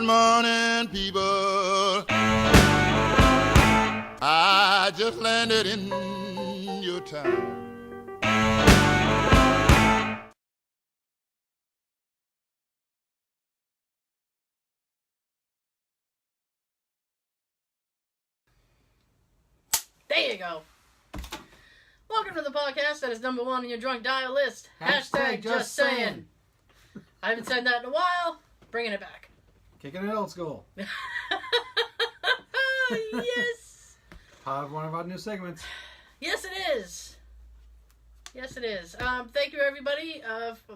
Good morning, people. I just landed in your town. There you go. Welcome to the podcast that is number one on your drunk dial list. Hashtag just saying. I haven't said that in a while. Bringing it back. Kickin' It Old School. Yes. Part of one of our new segments. Yes, it is. Yes, it is. Thank you, everybody,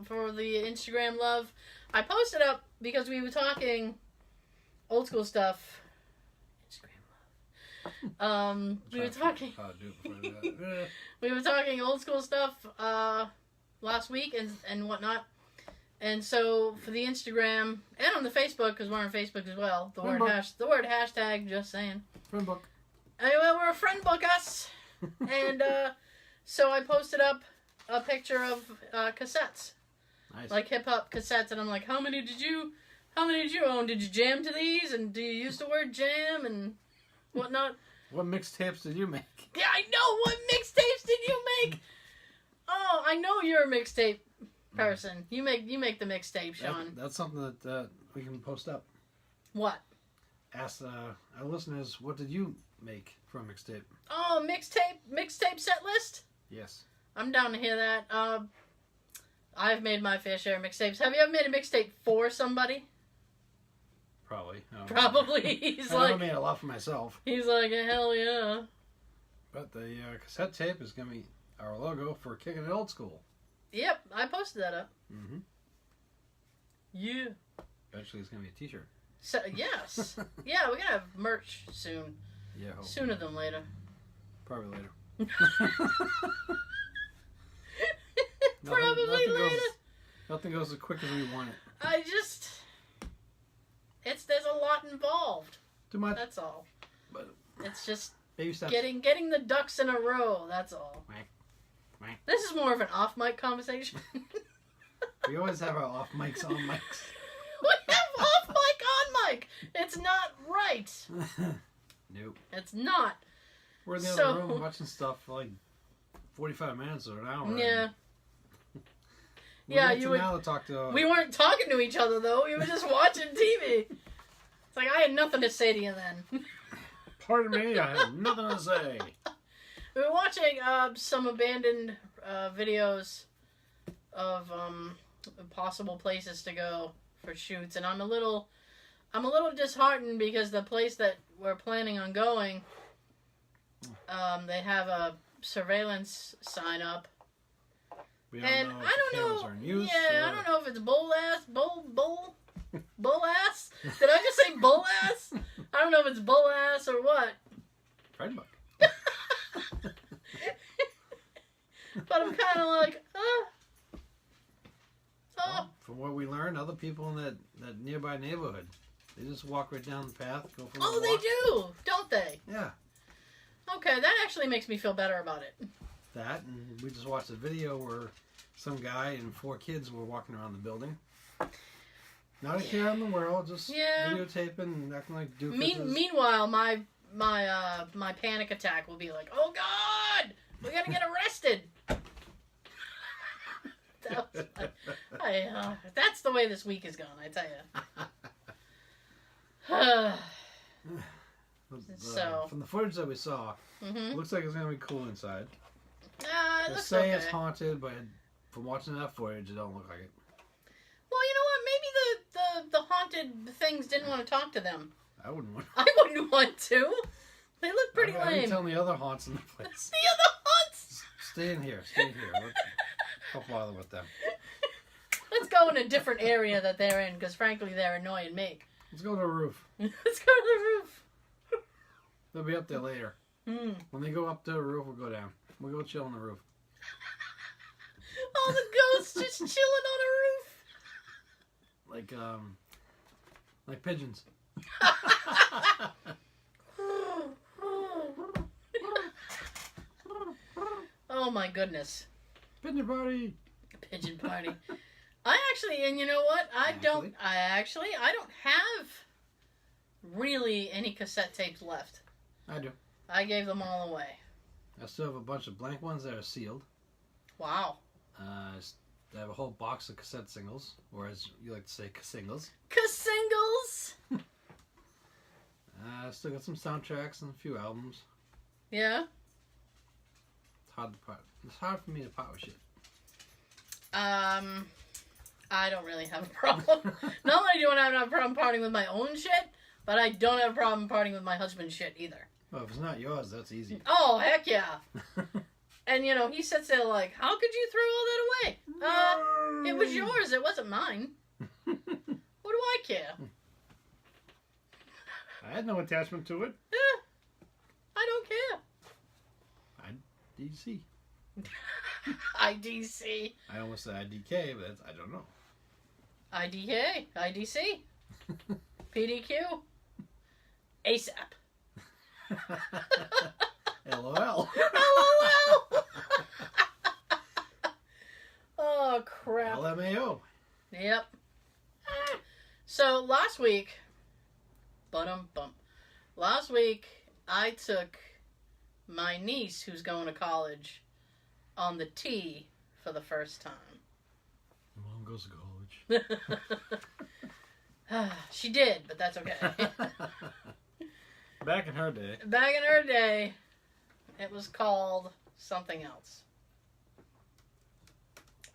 for the Instagram love. I posted up because we were talking old school stuff. We were talking. We were talking old school stuff last week and whatnot, and so for the Instagram and on the Facebook, because we're on Facebook as well. The word hashtag just saying. Friend book. Anyway, we're a friend book us, and so I posted up a picture of cassettes, Nice. like hip hop cassettes, and I'm like, how many did you own? Did you jam to these? And do you use the word jam and whatnot? What mixtapes did you make? Yeah, I know. What mixtapes did you make? Oh, I know you're a mixtape person. You make the mixtape, Sean. That's something that we can post up. What? Ask our listeners, what did you make for a mixtape? Oh, mixtape set list? Yes. I'm down to hear that. I've made my fair share of mixtapes. Have you ever made a mixtape for somebody? Probably. Probably. He's I like, made a lot for myself. He's like, hell yeah. But the cassette tape is going to be our logo for Kickin' It Old School. Yep, I posted that up. Mm-hmm. Yeah. Eventually it's going to be a t-shirt. So, yes. Yeah, we're going to have merch soon. Yeah, hopefully. Sooner than later. Probably later. Probably later. Nothing goes as quick as we want it. There's a lot involved. Too much. That's all. But It's just baby steps. getting the ducks in a row. That's all. Quack, quack. This is more of an off mic conversation. We always have our off mics on mics. We have off mic on mic. It's not right. Nope. It's not. We're in the other room watching stuff for like 45 minutes or an hour. Yeah. Yeah, you would. Now to talk to. We weren't talking to each other though. We were just watching TV. It's like I had nothing to say to you then. Pardon me, I have nothing to say. We were watching some abandoned videos of possible places to go for shoots, and I'm a little disheartened because the place that we're planning on going, they have a surveillance sign up. And I don't know. I don't know if it's bull ass. Did I just say bull ass? I don't know if it's bull ass or what. Friend book. But I'm kind of like, Well, from what we learned, other people in that nearby neighborhood, they just walk right down the path, go for a walk. they do, don't they? Yeah. Okay, that actually makes me feel better about it. That, and we just watched a video where some guy and 4 kids were walking around the building. Not a care in the world, just videotaping and acting like doofuses. Meanwhile, my panic attack will be like, oh God, we're gonna get arrested. That's the way this week is going, I tell you. So from the footage that we saw, it looks like it's gonna be cool inside. They say it's haunted, but from watching that footage, it don't look like it. Well, you know what? Maybe the haunted things didn't want to talk to them. I wouldn't want. I wouldn't want to. They look pretty lame. I'm telling the other haunts in the place. The other haunts. Stay in here. Don't bother with them. Let's go in a different area that they're in, because frankly, they're annoying me. Let's go to the roof. Let's go to the roof. They'll be up there later. When they go up to the roof, we'll go down. We'll go chill on the roof. All the ghosts just chilling on a roof. Like pigeons. Oh my goodness. Pigeon party. Pigeon party. I actually, and you know what? I don't have really any cassette tapes left. I do. I gave them all away. I still have a bunch of blank ones that are sealed. Wow. I have a whole box of cassette singles, or as you like to say, singles. Singles. I still got some soundtracks and a few albums. Yeah. It's hard for me to part with shit. I don't really have a problem. Not only do I not have a problem parting with my own shit, but I don't have a problem parting with my husband's shit either. Well, if it's not yours, that's easy. Oh, heck yeah. And, you know, he sits there like, how could you throw all that away? It was yours. It wasn't mine. What do I care? I had no attachment to it. I don't care. IDC. IDC. I almost said IDK, but I don't know. IDK. IDC. PDQ. ASAP. LOL. LOL. Oh, crap. LMAO. Yep. So, last week, last week, I took my niece, who's going to college, on the T for the first time. Mom goes to college. She did, but that's okay. Back in her day. Back in her day, it was called something else.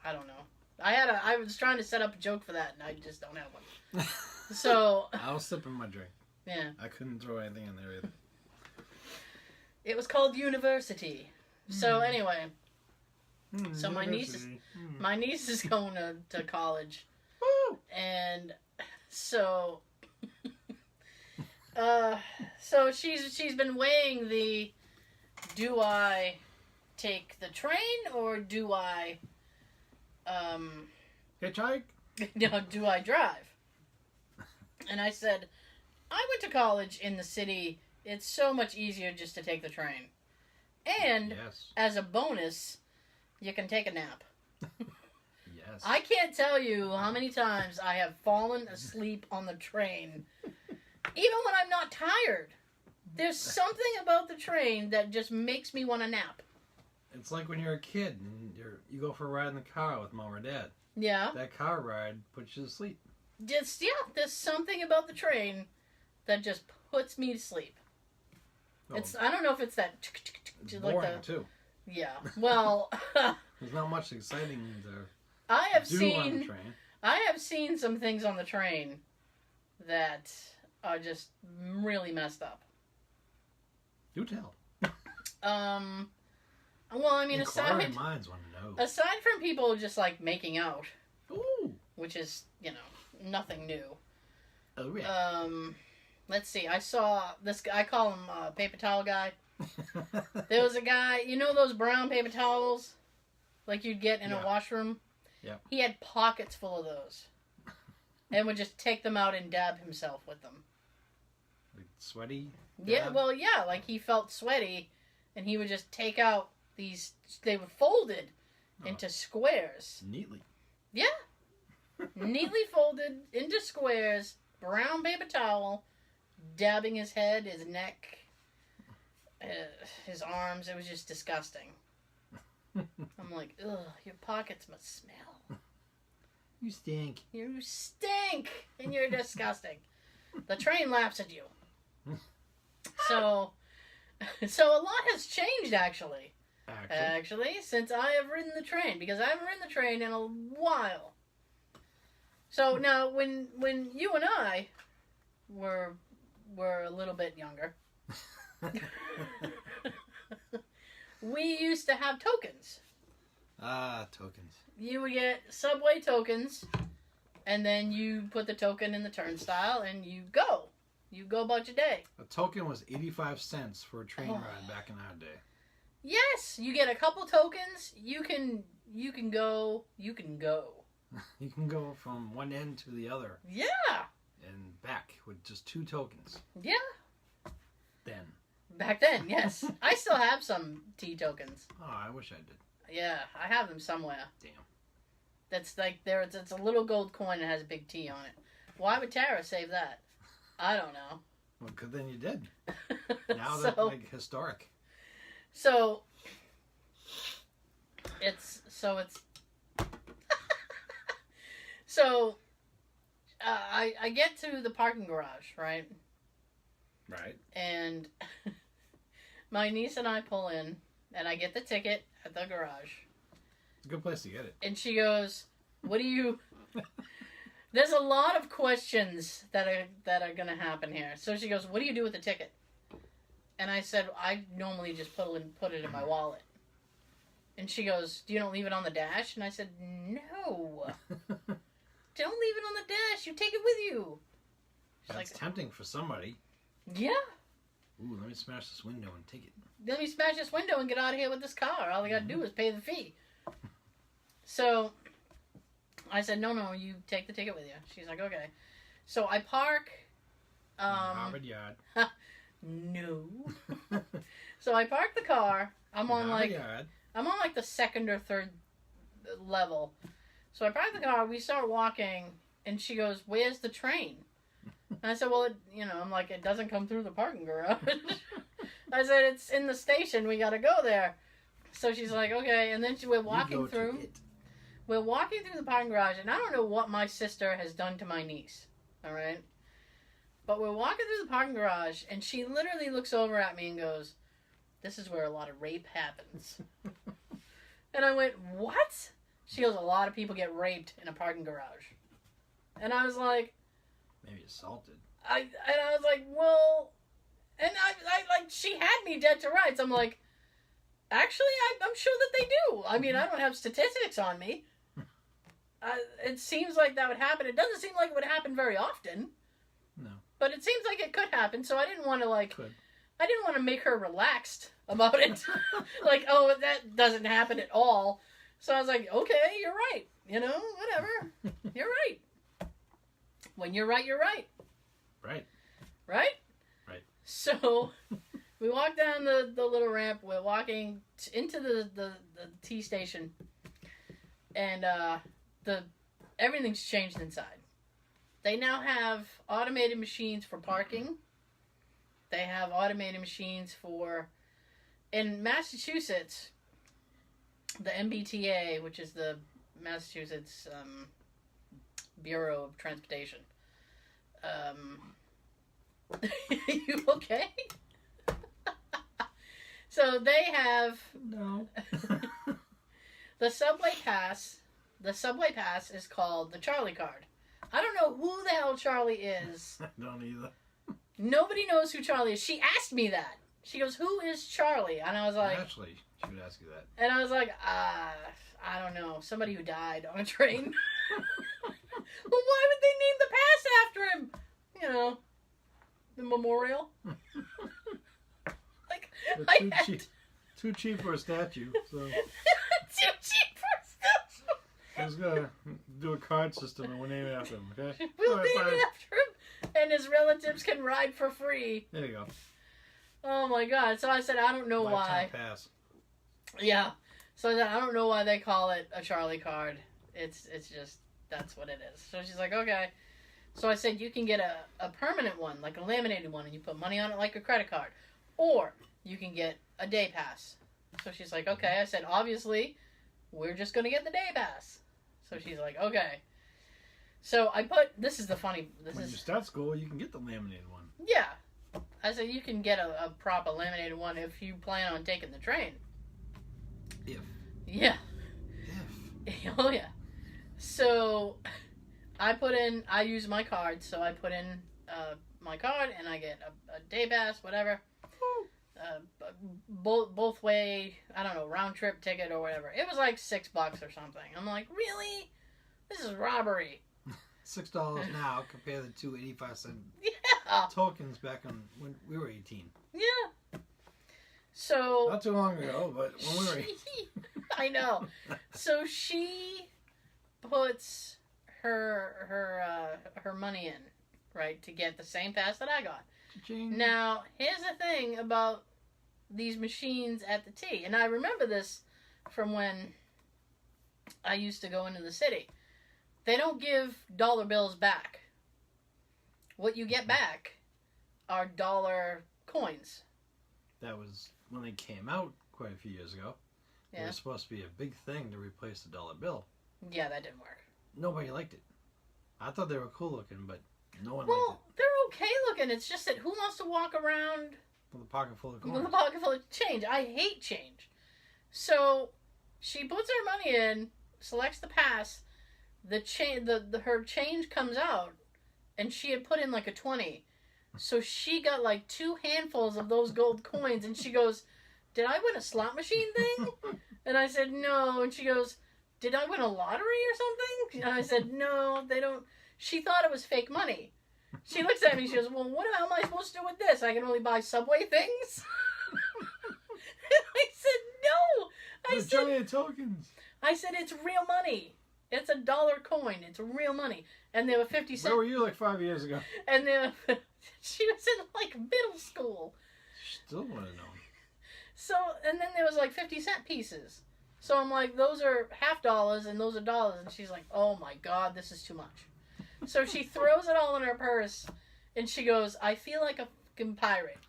I don't know. I was trying to set up a joke for that, and I just don't have one. So I was sipping my drink. Yeah. I couldn't throw anything in there either. It was called University. So anyway, so my niece is going to college. Woo! And so so she's been weighing the, do I take the train or do I hitchhike? No, do I drive? And I said, I went to college in the city. It's so much easier just to take the train. And as a bonus, you can take a nap. Yes. I can't tell you how many times I have fallen asleep on the train, even when I'm not tired. There's something about the train that just makes me want to nap. It's like when you're a kid and you go for a ride in the car with mom or dad. Yeah. That car ride puts you to sleep. Just, there's something about the train that just puts me to sleep. Oh. I don't know if it's that... It's boring, too. Yeah. Well... There's not much exciting to I have seen some things on the train that are just really messed up. Do tell. Well, I mean, inquiring minds want to know. Aside from people just like making out, ooh, which is, you know, nothing new. Oh yeah. Let's see. I saw this guy. I call him paper towel guy. There was a guy. You know those brown paper towels, like you'd get in a washroom. Yeah. He had pockets full of those, and would just take them out and dab himself with them. Like sweaty. Dab? Yeah. Well, yeah. Like he felt sweaty, and he would just take out these. They were folded into squares. Neatly. Yeah. Neatly folded into squares. Brown paper towel. Dabbing his head, his neck, his arms. It was just disgusting. I'm like, ugh, your pockets must smell. You stink. You stink, and you're disgusting. The train laughs at you. So a lot has changed, actually. Actually, since I have ridden the train, because I haven't ridden the train in a while. So now, when you and I were a little bit younger, we used to have tokens. Ah, tokens. You would get subway tokens, and then you put the token in the turnstile, and you go. You go about your day. A token was 85 cents for a train ride back in our day. Yes, you get a couple tokens. You can go. You can go. You can go from one end to the other. Yeah. And back with just 2 tokens. Yeah. Then. Back then, yes. I still have some T tokens. Oh, I wish I did. Yeah, I have them somewhere. Damn. That's like it's a little gold coin that has a big T on it. Why would Tara save that? I don't know. Well, good then you did. Now that's like historic. So I get to the parking garage, right? Right. And my niece and I pull in, and I get the ticket at the garage. It's a good place to get it. And she goes, "What do you?" There's a lot of questions that are gonna happen here. So she goes, "What do you do with the ticket?" And I said, "I normally just put it in my wallet." And she goes, "Do you don't leave it on the dash?" And I said, "No. Don't leave it on the dash. You take it with you." She's That's like, tempting for somebody. Yeah. Ooh, let me smash this window and take it. Let me smash this window and get out of here with this car. All I gotta do is pay the fee. So I said, no, you take the ticket with you. She's like, okay. So I park. Harvard Yard. No. So I park the car. I'm on like the second or third level. So I park the car. We start walking, and she goes, "Where's the train?" And I said, "Well, I'm like, it doesn't come through the parking garage." I said, "It's in the station. We got to go there." So she's like, "Okay." And then we're walking through. We're walking through the parking garage, and I don't know what my sister has done to my niece. All right. But we're walking through the parking garage, and she literally looks over at me and goes, "This is where a lot of rape happens." And I went, "What?" She goes, "A lot of people get raped in a parking garage." And I was like... Maybe assaulted. I was like, well... And I she had me dead to rights. I'm like, actually, I'm sure that they do. I mean, I don't have statistics on me. It seems like that would happen. It doesn't seem like it would happen very often. No. But it seems like it could happen, so I didn't want to, Could. I didn't want to make her relaxed about it. Like, oh, that doesn't happen at all. So I was like, okay, you're right. Whatever. You're right. When you're right, you're right. Right. Right? Right. So we walk down the little ramp. We're walking into the T station. And everything's changed inside. They now have automated machines for parking. They have automated machines for... In Massachusetts, the MBTA, which is the Massachusetts Bureau of Transportation. You okay? So they have... No. The subway pass is called the Charlie card. I don't know who the hell Charlie is. I don't either. Nobody knows who Charlie is. She asked me that. She goes, "Who is Charlie?" And I was like... Actually, she would ask you that. And I was like, I don't know. Somebody who died on a train. Well, why would they name the pass after him? The memorial. Like, too cheap for a statue. So too cheap for a statue. I was gonna do a card system and we'll name it after him. Okay. We'll name it after him, and his relatives can ride for free. There you go. Oh my God! So I said, I don't know why. Pass. Yeah. So I said, I don't know why they call it a Charlie card. It's just, that's what it is. So she's like, okay. So I said, you can get a permanent one, like a laminated one, and you put money on it like a credit card. Or you can get a day pass. So she's like, okay. I said, obviously, we're just going to get the day pass. So she's like, okay. So I put, this is the funny, When you start school, you can get the laminated one. Yeah. I said, you can get a proper laminated one if you plan on taking the train. If. Yeah. If. Oh, yeah. So I use my card, so I put in my card, and I get a day pass, whatever. Both way, I don't know, round trip ticket or whatever. It was like $6 or something. I'm like, really? This is robbery. $6 now compared to 2.85 Yeah. tokens back when we were 18. Yeah. So not too long ago, but when we were 18. I know. So she puts her money in, right, to get the same pass that I got. Cha-ching. Now, here's the thing about these machines at the T, and I remember this from when I used to go into the city. They don't give dollar bills back. What you get back are dollar coins. That was when they came out quite a few years ago. Yeah. It was supposed to be a big thing to replace the dollar bill. Yeah, that didn't work. Nobody liked it. I thought they were cool looking, but no one liked Well, they're okay looking. It's just that who wants to walk around it. With a pocket full of with coins. a pocket full of change? I hate change. So she puts her money in, selects the pass. Her change comes out, and she had put in like a 20. So she got like 2 handfuls of those gold coins, and she goes, "Did I win a slot machine thing?" And I said, "No." And she goes, "Did I win a lottery or something?" And I said, "No, they don't." She thought it was fake money. She looks at me and she goes, "Well, what am I supposed to do with this? I can only buy Subway things?" And I said, "No." The giant tokens. I said, "It's real money. It's a dollar coin. It's real money." And they were 50 cents. Where were you like 5 years ago? And she was in like middle school. Still want to know. So, and then there was like 50-cent pieces. So I'm like, those are $half and those are dollars. And she's like, "Oh my God, this is too much." So she throws it all in her purse and she goes, "I feel like a fucking pirate."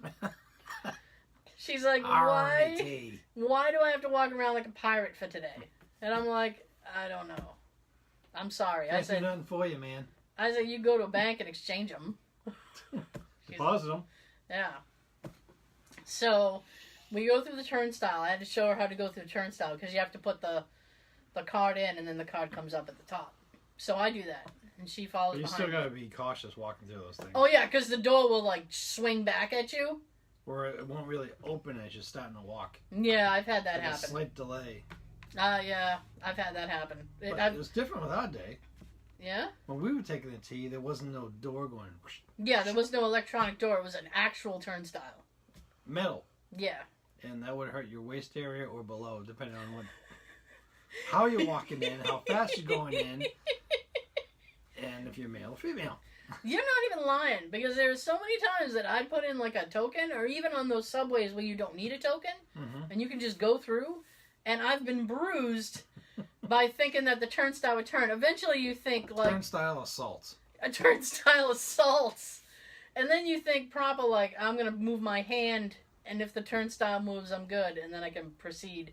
She's like, why do I have to walk around like a pirate for today? And I'm like, I don't know. I'm sorry. Can't do nothing for you, man. I said, you go to a bank and exchange them. Deposit them. Yeah. So we go through the turnstile. I had to show her how to go through the turnstile because you have to put the card in and then the card comes up at the top. So I do that. And she follows But you behind still me. got to be cautious walking through those things. Oh, yeah, because the door will, like, swing back at you. Or it won't really open as you're starting to walk. Yeah, I've had that Like happen. a slight delay. Yeah, I've had that happen. But it was different with our day. Yeah? When we were taking the tea, there wasn't no door going. Whoosh. Yeah, there was no electronic door. It was an actual turnstile. Metal. Yeah. And that would hurt your waist area or below, depending on how you're walking in, how fast you're going in, and if you're male or female. You're not even lying, because there's so many times that I put in like a token, or even on those subways where you don't need a token, and you can just go through, and I've been bruised by thinking that the turnstile would turn. Eventually you think like... Turnstile assault. A turnstile assaults. And then you think proper like, I'm going to move my hand, and if the turnstile moves, I'm good, and then I can proceed.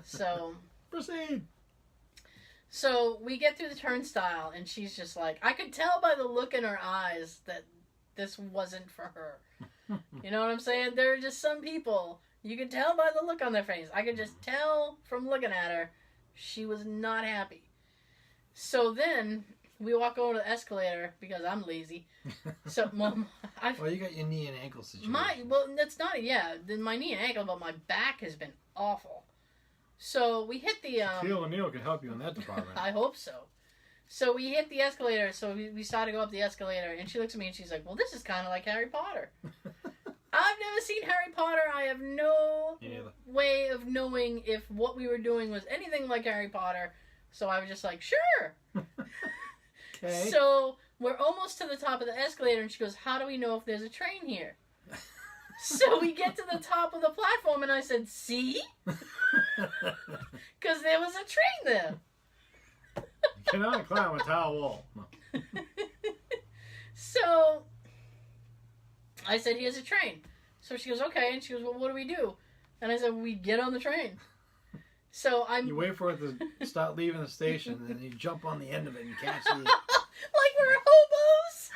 So... Proceed! So we get through the turnstile, and she's just like, I could tell by the look in her eyes that this wasn't for her. You know what I'm saying? There are just some people, you could tell by the look on their face. I could just tell from looking at her, she was not happy. So then, we walk over to the escalator, because I'm lazy. So, well, you got your knee and ankle situation. That's not, my knee and ankle, but my back has been awful. So we hit the... Shaquille O'Neal can help you in that department. I hope so. So we hit the escalator, so we started to go up the escalator, and she looks at me and she's like, well, this is kind of like Harry Potter. I've never seen Harry Potter. I have no way of knowing if what we were doing was anything like Harry Potter. So I was just like, sure. Okay. So we're almost to the top of the escalator, and she goes, how do we know if there's a train here? So we get to the top of the platform, and I said, see? Because there was a train there. You cannot climb a tall wall. No. So I said, here's a train. So she goes, okay. And she goes, well, what do we do? And I said, we get on the train. So you wait for it to start leaving the station, and then you jump on the end of it and catch the... Like we're hobos.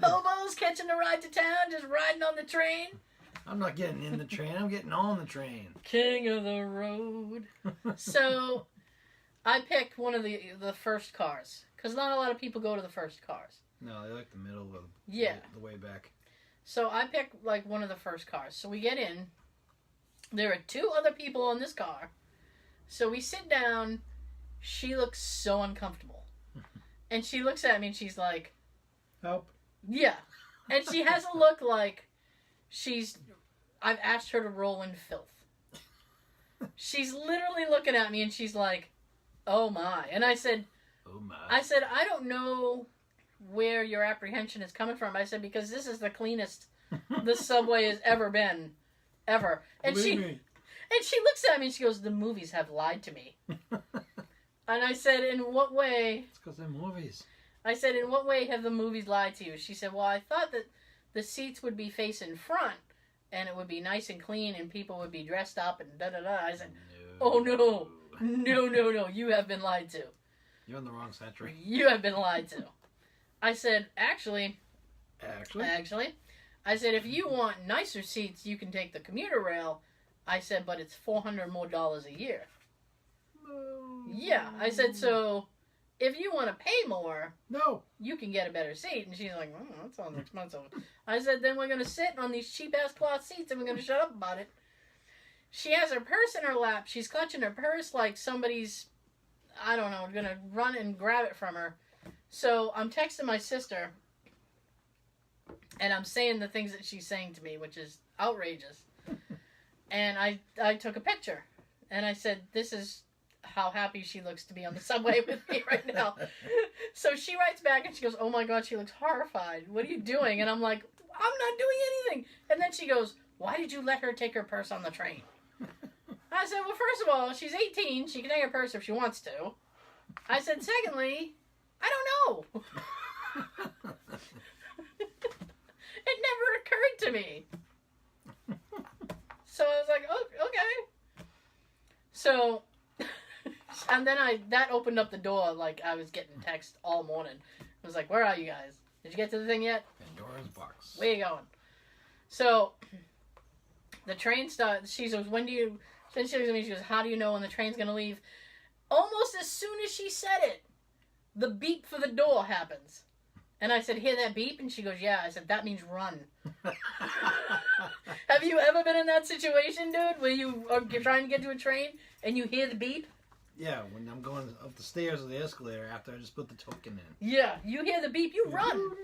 Hobos catching a ride to town, just riding on the train. I'm not getting in the train. I'm getting on the train. King of the road. So I picked one of the first cars, because not a lot of people go to the first cars. No, they like the middle of the way back. So I picked like one of the first cars. So we get in. There are 2 other people on this car. So we sit down. She looks so uncomfortable. And she looks at me and she's like... Help. Yeah. And she has a look like I've asked her to roll in filth. She's literally looking at me and she's like, oh my. And I said... Oh my. I don't know where your apprehension is coming from. I said, because this is the cleanest the subway has ever been. Ever. And she looks at me and she goes, the movies have lied to me. And I said, in what way? It's because they're movies. I said, in what way have the movies lied to you? She said, well, I thought that the seats would be facing front, and it would be nice and clean, and people would be dressed up, and da-da-da. I said, oh, no. No. You have been lied to. You're on the wrong century. You have been lied to. I said, actually, I said, if you want nicer seats, you can take the commuter rail. I said, but it's $400 more a year. Yeah. I said, so if you want to pay more, you can get a better seat. And she's like, that sounds expensive. I said, then we're going to sit on these cheap-ass cloth seats and we're going to shut up about it. She has her purse in her lap. She's clutching her purse like somebody's, I don't know, going to run and grab it from her. So I'm texting my sister, and I'm saying the things that she's saying to me, which is outrageous. And I took a picture, and I said, this is how happy she looks to be on the subway with me right now. So she writes back, and she goes, oh my God, she looks horrified. What are you doing? And I'm like, I'm not doing anything. And then she goes, why did you let her take her purse on the train? I said, well, first of all, she's 18. She can take her purse if she wants to. I said, secondly, I don't know. It never occurred to me. So I was like, oh, okay. So, and then that opened up the door like I was getting text all morning. I was like, where are you guys? Did you get to the thing yet? Pandora's box. Where you going? So, the train starts. She goes, when do you... Then she looks at me, she goes, how do you know when the train's going to leave? Almost as soon as she said it, the beep for the door happens. And I said, hear that beep? And she goes, yeah. I said, that means run. Have you ever been in that situation, dude, where you're trying to get to a train and you hear the beep? Yeah, when I'm going up the stairs or the escalator after I just put the token in. Yeah, you hear the beep, you run.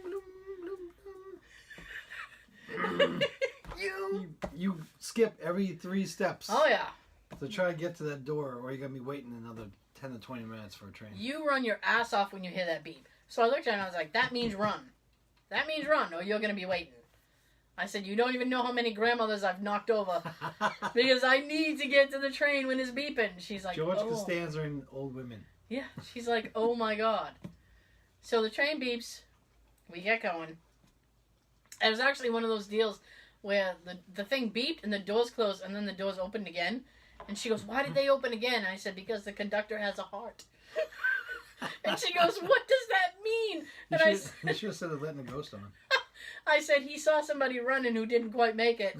You skip every 3 steps. Oh, yeah. To try to get to that door, or you're going to be waiting another 10 to 20 minutes for a train. You run your ass off when you hear that beep. So I looked at her and I was like, that means run. That means run, or you're going to be waiting. I said, you don't even know how many grandmothers I've knocked over because I need to get to the train when it's beeping. She's like, George Costanza and old women. Yeah, she's like, oh my God. So the train beeps. We get going. It was actually one of those deals where the thing beeped and the doors closed and then the doors opened again. And she goes, why did they open again? And I said, because the conductor has a heart. And she goes, what does that mean? And you should have said it letting a ghost on. I said, he saw somebody running who didn't quite make it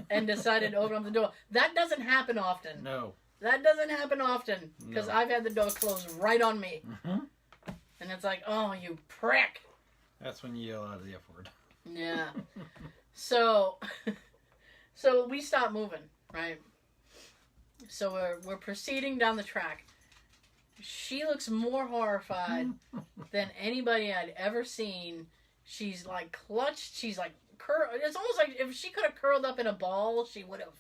and decided to open up the door. That doesn't happen often. No. That doesn't happen often because I've had the door closed right on me. Mm-hmm. And it's like, oh, you prick. That's when you yell out the F word. Yeah. So we stop moving, right? So we're proceeding down the track. She looks more horrified than anybody I'd ever seen. She's like clutched. She's like it's almost like if she could have curled up in a ball, she would have.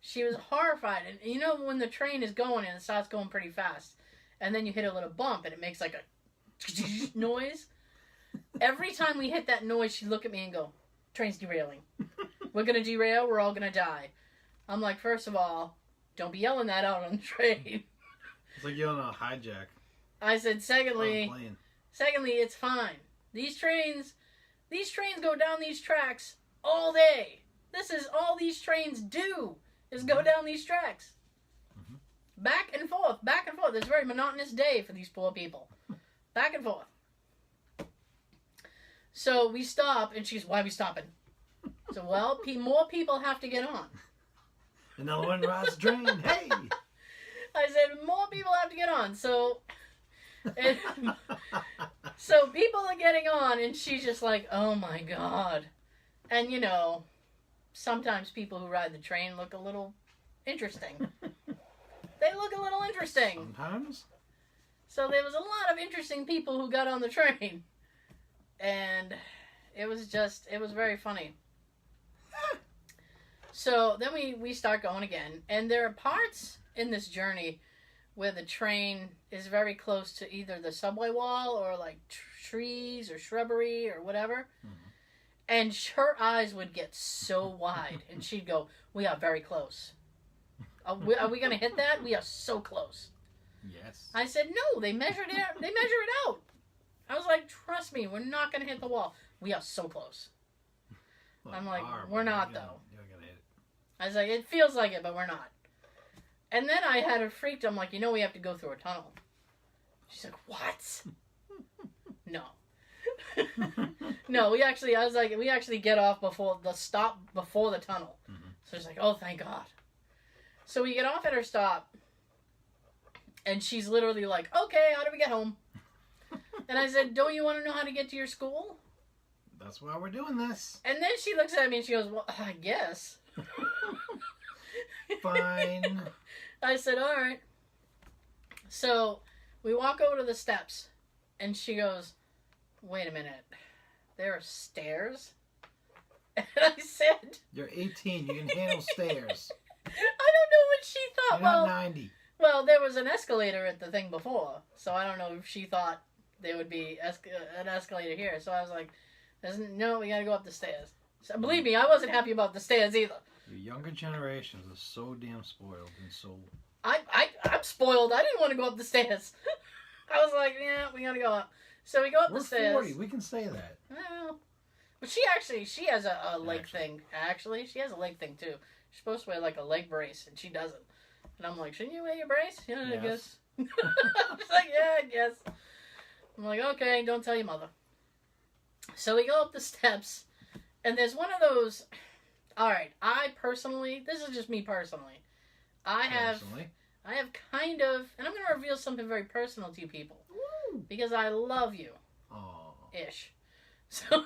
She was horrified. And you know when the train is going and it starts going pretty fast, and then you hit a little bump and it makes like a noise? Every time we hit that noise, she'd look at me and go, train's derailing. We're going to derail. We're all going to die. I'm like, first of all, don't be yelling that out on the train. It's like yelling on a hijack. I said, secondly, it's fine. These trains go down these tracks all day. This is all these trains do, is go down these tracks. Mm-hmm. Back and forth. It's a very monotonous day for these poor people. Back and forth. So we stop, and she's, why are we stopping? So, well, more people have to get on. Another one rides the train, hey! I said, more people have to get on. So people are getting on, and she's just like, oh my God. And, you know, sometimes people who ride the train look a little interesting. They look a little interesting. Sometimes. So there was a lot of interesting people who got on the train. And it was very funny. So then we start going again. And there are parts in this journey where the train is very close to either the subway wall or like trees or shrubbery or whatever. Mm-hmm. And her eyes would get so wide. And she'd go, we are very close. Are we going to hit that? We are so close. Yes. I said, no, they measured it out. I was like, trust me, we're not going to hit the wall. We are so close. Well, I'm like, we're not, though. You're going to hit it. I was like, it feels like it, but we're not. And then I had her freaked. I'm like, we have to go through a tunnel. She's like, what? No. No, we actually get off before the tunnel. Mm-hmm. So she's like, oh, thank God. So we get off at her stop, and she's literally like, okay, how do we get home? And I said, don't you want to know how to get to your school? That's why we're doing this. And then she looks at me and she goes, well, I guess. Fine. I said, all right. So we walk over to the steps, and she goes, wait a minute. There are stairs? And I said... You're 18. You can handle stairs. I don't know what she thought. You're not 90. Well, there was an escalator at the thing before, so I don't know if she thought there would be an escalator here. So I was like, no, we gotta go up the stairs. So, believe me, I wasn't happy about the stairs either. Your younger generations are so damn spoiled and so... I'm spoiled. I didn't want to go up the stairs. I was like, yeah, we gotta go up. So we go up the stairs. We're 40. We can say that. Well, but she has a leg thing. Actually, she has a leg thing too. She's supposed to wear like a leg brace, and she doesn't. And I'm like, shouldn't you wear your brace? Yeah, I guess. She's like, yeah, I guess. I'm like, okay, don't tell your mother. So we go up the steps, and there's one of those. All right, this is just me personally. I have kind of, and I'm going to reveal something very personal to you people. Woo. Because I love you. Aww. Ish. So,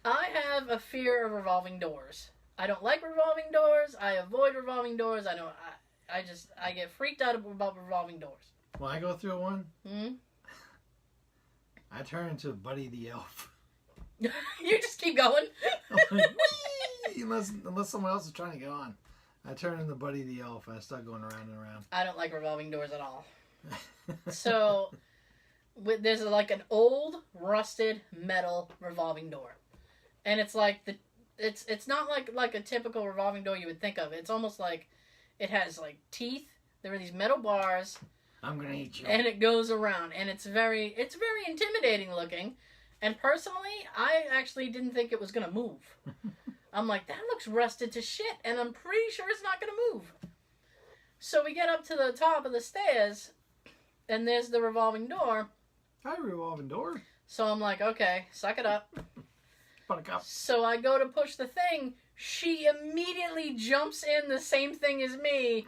I have a fear of revolving doors. I don't like revolving doors. I avoid revolving doors. I get freaked out about revolving doors. When I go through one, Hmm? I turn into Buddy the Elf. You just keep going. Like, unless someone else is trying to get on. I turn into Buddy the Elf and I start going around and around. I don't like revolving doors at all. So, there's like an old, rusted metal revolving door. And it's like, it's not like a typical revolving door you would think of. It's almost like it has like teeth. There are these metal bars. I'm going to eat you. And it goes around. And it's very intimidating looking. And personally, I actually didn't think it was going to move. I'm like, that looks rusted to shit, and I'm pretty sure it's not going to move. So we get up to the top of the stairs, and there's the revolving door. Hi, revolving door. So I'm like, okay, suck it up. Buttercup. So I go to push the thing. She immediately jumps in the same thing as me.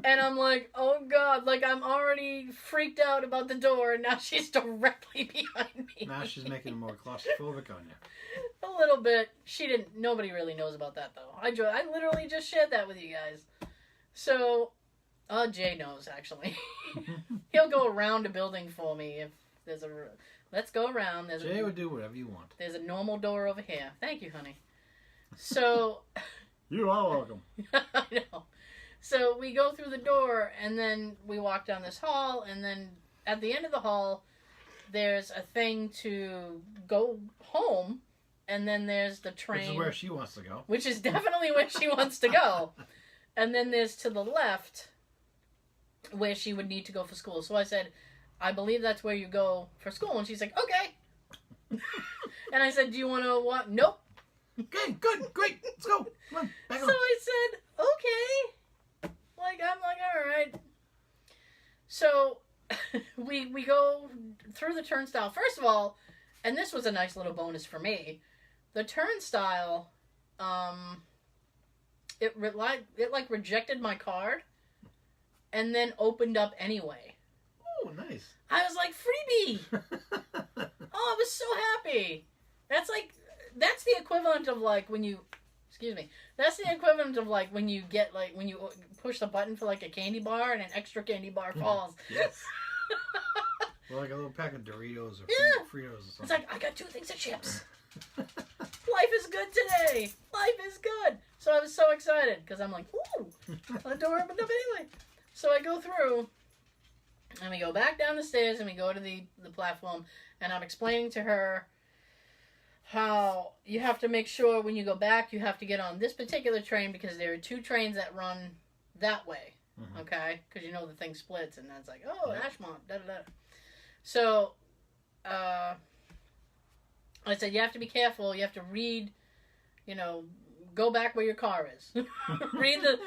And I'm like, oh God, like I'm already freaked out about the door, and now she's directly behind me. Now she's making it more claustrophobic on you. A little bit. Nobody really knows about that though. I literally just shared that with you guys. So, Jay knows actually. He'll go around a building for me if there's let's go around. Jay would do whatever you want. There's a normal door over here. Thank you, honey. So. You are welcome. I know. So we go through the door, and then we walk down this hall, and then at the end of the hall, there's a thing to go home, and then there's the train. Which is where she wants to go. Which is definitely where she wants to go. And then there's to the left, where she would need to go for school. So I said, I believe that's where you go for school. And she's like, okay. And I said, do you want to walk? Nope. Okay, good, great, let's go. Come on, back on. So I said, okay. I'm like, all right. So we go through the turnstile. First of all, and this was a nice little bonus for me, the turnstile, it rejected my card and then opened up anyway. Oh, nice. I was like, freebie. Oh, I was so happy. That's the equivalent of like when you... Excuse me. That's the equivalent of like when you get when you push the button for like a candy bar and an extra candy bar falls. Yes. Or like a little pack of Doritos or Fritos or something. It's like, I got 2 things of chips. Life is good today. Life is good. So I was so excited because I'm like, ooh, the door opened up anyway. So I go through and we go back down the stairs and we go to the platform, and I'm explaining to her how you have to make sure when you go back, you have to get on this particular train because there are 2 trains that run that way, okay? Because the thing splits, and that's like, oh, yeah. Ashmont, da-da-da. So, I said, you have to be careful. You have to read, go back where your car is. read the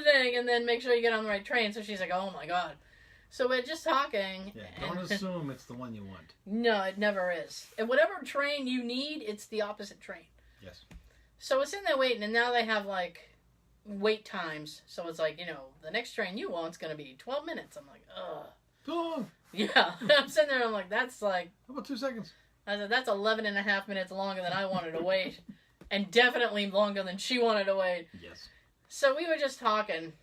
thing, and then make sure you get on the right train. So she's like, oh my God. So we're just talking. Yeah, don't assume it's the one you want. No, it never is. And whatever train you need, it's the opposite train. Yes. So we're sitting there waiting, and now they have, like, wait times. So it's like, the next train you want's going to be 12 minutes. I'm like, ugh. Too long. Yeah. I'm sitting there, I'm like, that's like... How about 2 seconds? I said, that's 11 and a half minutes longer than I wanted to wait. And definitely longer than she wanted to wait. Yes. So we were just talking,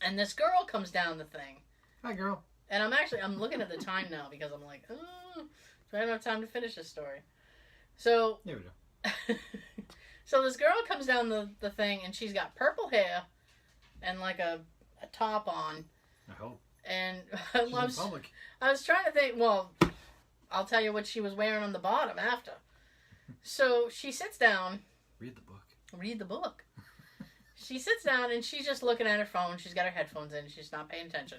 and this girl comes down the thing. Hi, girl. And I'm looking at the time now because I'm like, oh, do I have enough time to finish this story? So, Here we go. So this girl comes down the thing, and she's got purple hair and like a top on. I hope. And She's in public. I was trying to think, well, I'll tell you what she was wearing on the bottom after. So she sits down. Read the book. Read the book. She sits down, and she's just looking at her phone. She's got her headphones in. She's not paying attention.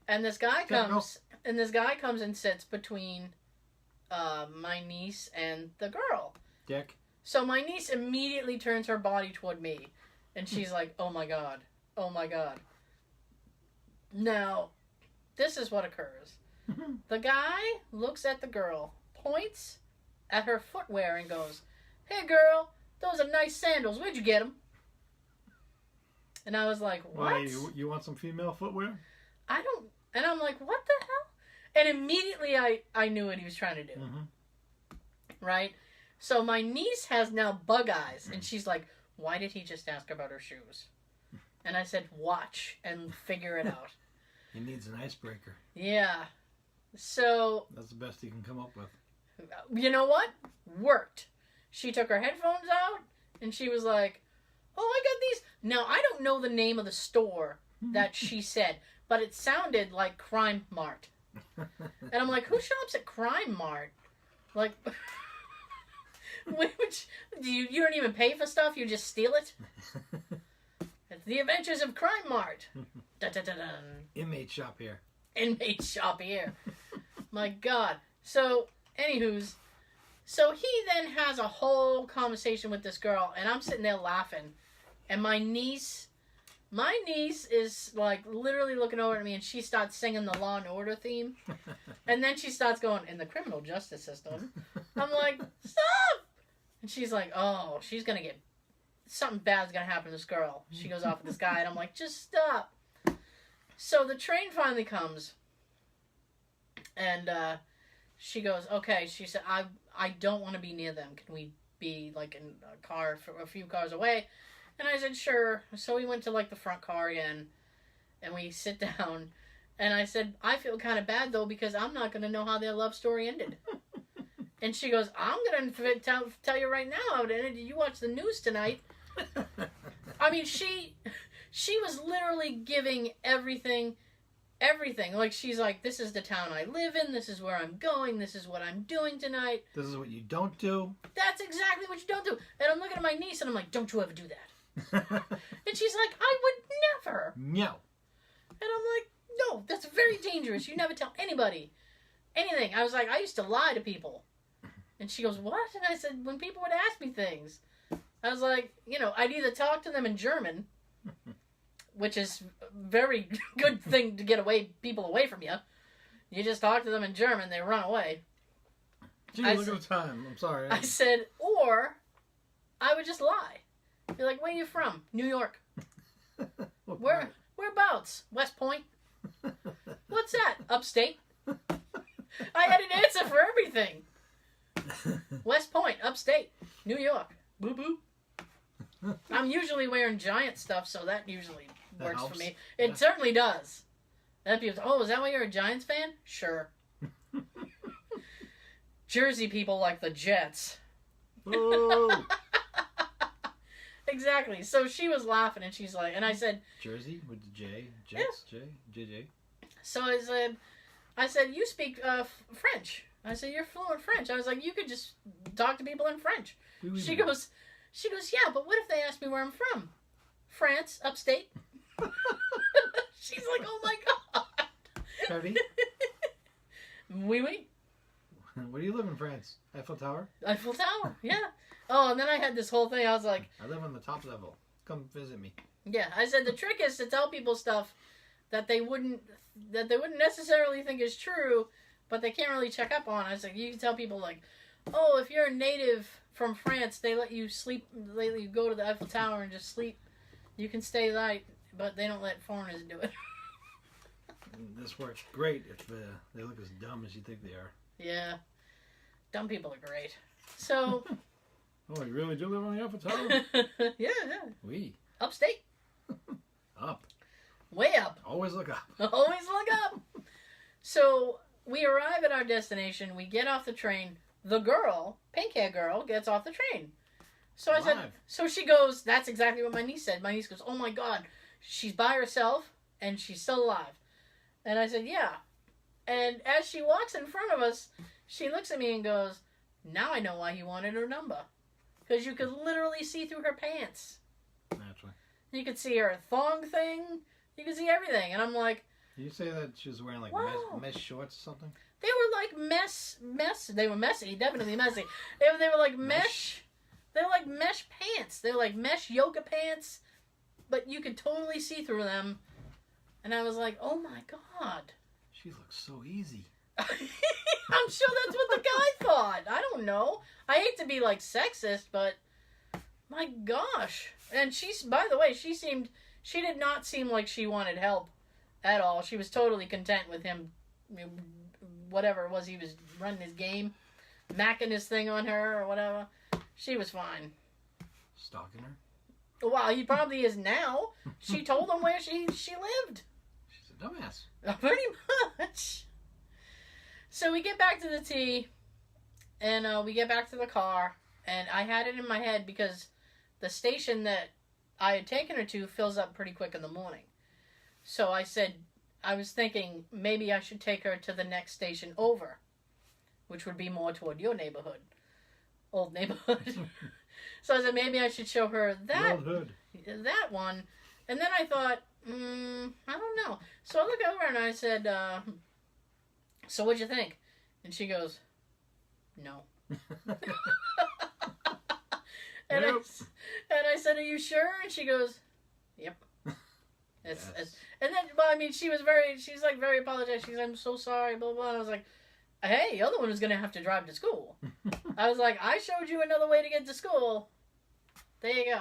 And this guy comes and sits between my niece and the girl. Dick. So my niece immediately turns her body toward me, and she's like, oh my God. Oh my God. Now, this is what occurs. The guy looks at the girl, points at her footwear, and goes, hey girl, those are nice sandals. Where'd you get them? And I was like, what? Why, you want some female footwear? I don't... And I'm like, what the hell? And immediately I knew what he was trying to do. Mm-hmm. Right? So my niece has now bug eyes. And she's like, why did he just ask about her shoes? And I said, watch and figure it out. He needs an icebreaker. Yeah. So... That's the best he can come up with. You know what? Worked. She took her headphones out. And she was like, oh, I got these. Now, I don't know the name of the store that she said. But it sounded like Crime Mart. And I'm like, who shops at Crime Mart? Like, which, you don't even pay for stuff, you just steal it? It's the Adventures of Crime Mart. Inmate shop here. Inmate shop here. My God. So, anywho's, so he then has a whole conversation with this girl, and I'm sitting there laughing. And my niece is like literally looking over at me, and she starts singing the Law and Order theme. And then she starts going, in the criminal justice system. I'm like, stop! And she's like, oh, she's going to get, something bad's going to happen to this girl. She goes off with this guy, and I'm like, just stop. So the train finally comes, and she goes, okay, she said, I don't want to be near them. Can we be like in a car for a few cars away? And I said, sure. So we went to, like, the front car again, and we sit down, and I said, I feel kind of bad, though, because I'm not going to know how their love story ended. And she goes, I'm going to tell you right now how it ended. Did you watch the news tonight? I mean, she was literally giving everything. Like, she's like, this is the town I live in, this is where I'm going, this is what I'm doing tonight. This is what you don't do. That's exactly what you don't do. And I'm looking at my niece, and I'm like, don't you ever do that. And she's like, I would never. No. And I'm like, no, that's very dangerous. You never tell anybody anything. I was like, I used to lie to people. And she goes, what? And I said, when people would ask me things. I was like, I'd either talk to them in German, which is a very good thing to get people away from you. You just talk to them in German, they run away. Gee, look at the time. I'm sorry. I said, or I would just lie. Be like, where are you from? New York. Whereabouts? West Point? What's that? Upstate? I had an answer for everything. West Point, upstate, New York. Boo boo. I'm usually wearing Giant stuff, so that usually works for me. It certainly does. And people, oh, is that why you're a Giants fan? Sure. Jersey people like the Jets. Oh. Exactly. So she was laughing, and she's like, and I said, Jersey with the J, Jets, yeah. JJ. So I said, you speak French. I said, you're fluent French. I was like, you could just talk to people in French. Oui, she goes, yeah, but what if they ask me where I'm from? France, upstate. She's like, oh my God. Heavy. Oui, oui. Where do you live in France? Eiffel Tower? Eiffel Tower, yeah. Oh, and then I had this whole thing. I was like... I live on the top level. Come visit me. Yeah, I said the trick is to tell people stuff that they wouldn't necessarily think is true, but they can't really check up on. I was like, you can tell people like, oh, if you're a native from France, they let you sleep, they let you go to the Eiffel Tower and just sleep. You can stay night, but they don't let foreigners do it. This works great if they look as dumb as you think they are. Yeah. Dumb people are great. So... Oh, you really do live on the Eiffel Tower? Yeah. Oui. Upstate. Up. Way up. Always look up. Always look up. So we arrive at our destination. We get off the train. The girl, pink hair girl, gets off the train. So I said, so she goes, that's exactly what my niece said. My niece goes, oh my God, she's by herself and she's still alive. And I said, yeah. And as she walks in front of us, she looks at me and goes, now I know why he wanted her number. Because you could literally see through her pants. Naturally. You could see her thong thing. You could see everything. And I'm like... Did you say that she was wearing like mesh shorts or something? They were like mess. They were messy. Definitely messy. They were like mesh. They were like mesh pants. They were like mesh yoga pants. But you could totally see through them. And I was like, oh my God. She looks so easy. I'm sure that's what the guy thought. I don't know. I hate to be like sexist, but my gosh. And she's, by the way, she did not seem like she wanted help at all. She was totally content with him, whatever it was, he was running his game, macking his thing on her or whatever. She was fine. Stalking her? Well, he probably is now. She told him where she lived. She's a dumbass. Pretty much. So we get back to the tea, and we get back to the car, and I had it in my head because the station that I had taken her to fills up pretty quick in the morning. So I said, I was thinking maybe I should take her to the next station over, which would be more toward your neighborhood, old neighborhood. So I said maybe I should show her that one, and then I thought, I don't know. So I look over and I said, so what'd you think? And she goes, no. And I said, are you sure? And she goes, yep. Yes. And then, well, I mean, she's like very apologetic. She's like, I'm so sorry, blah, blah. And I was like, hey, the other one was going to have to drive to school. I was like, I showed you another way to get to school. There you go.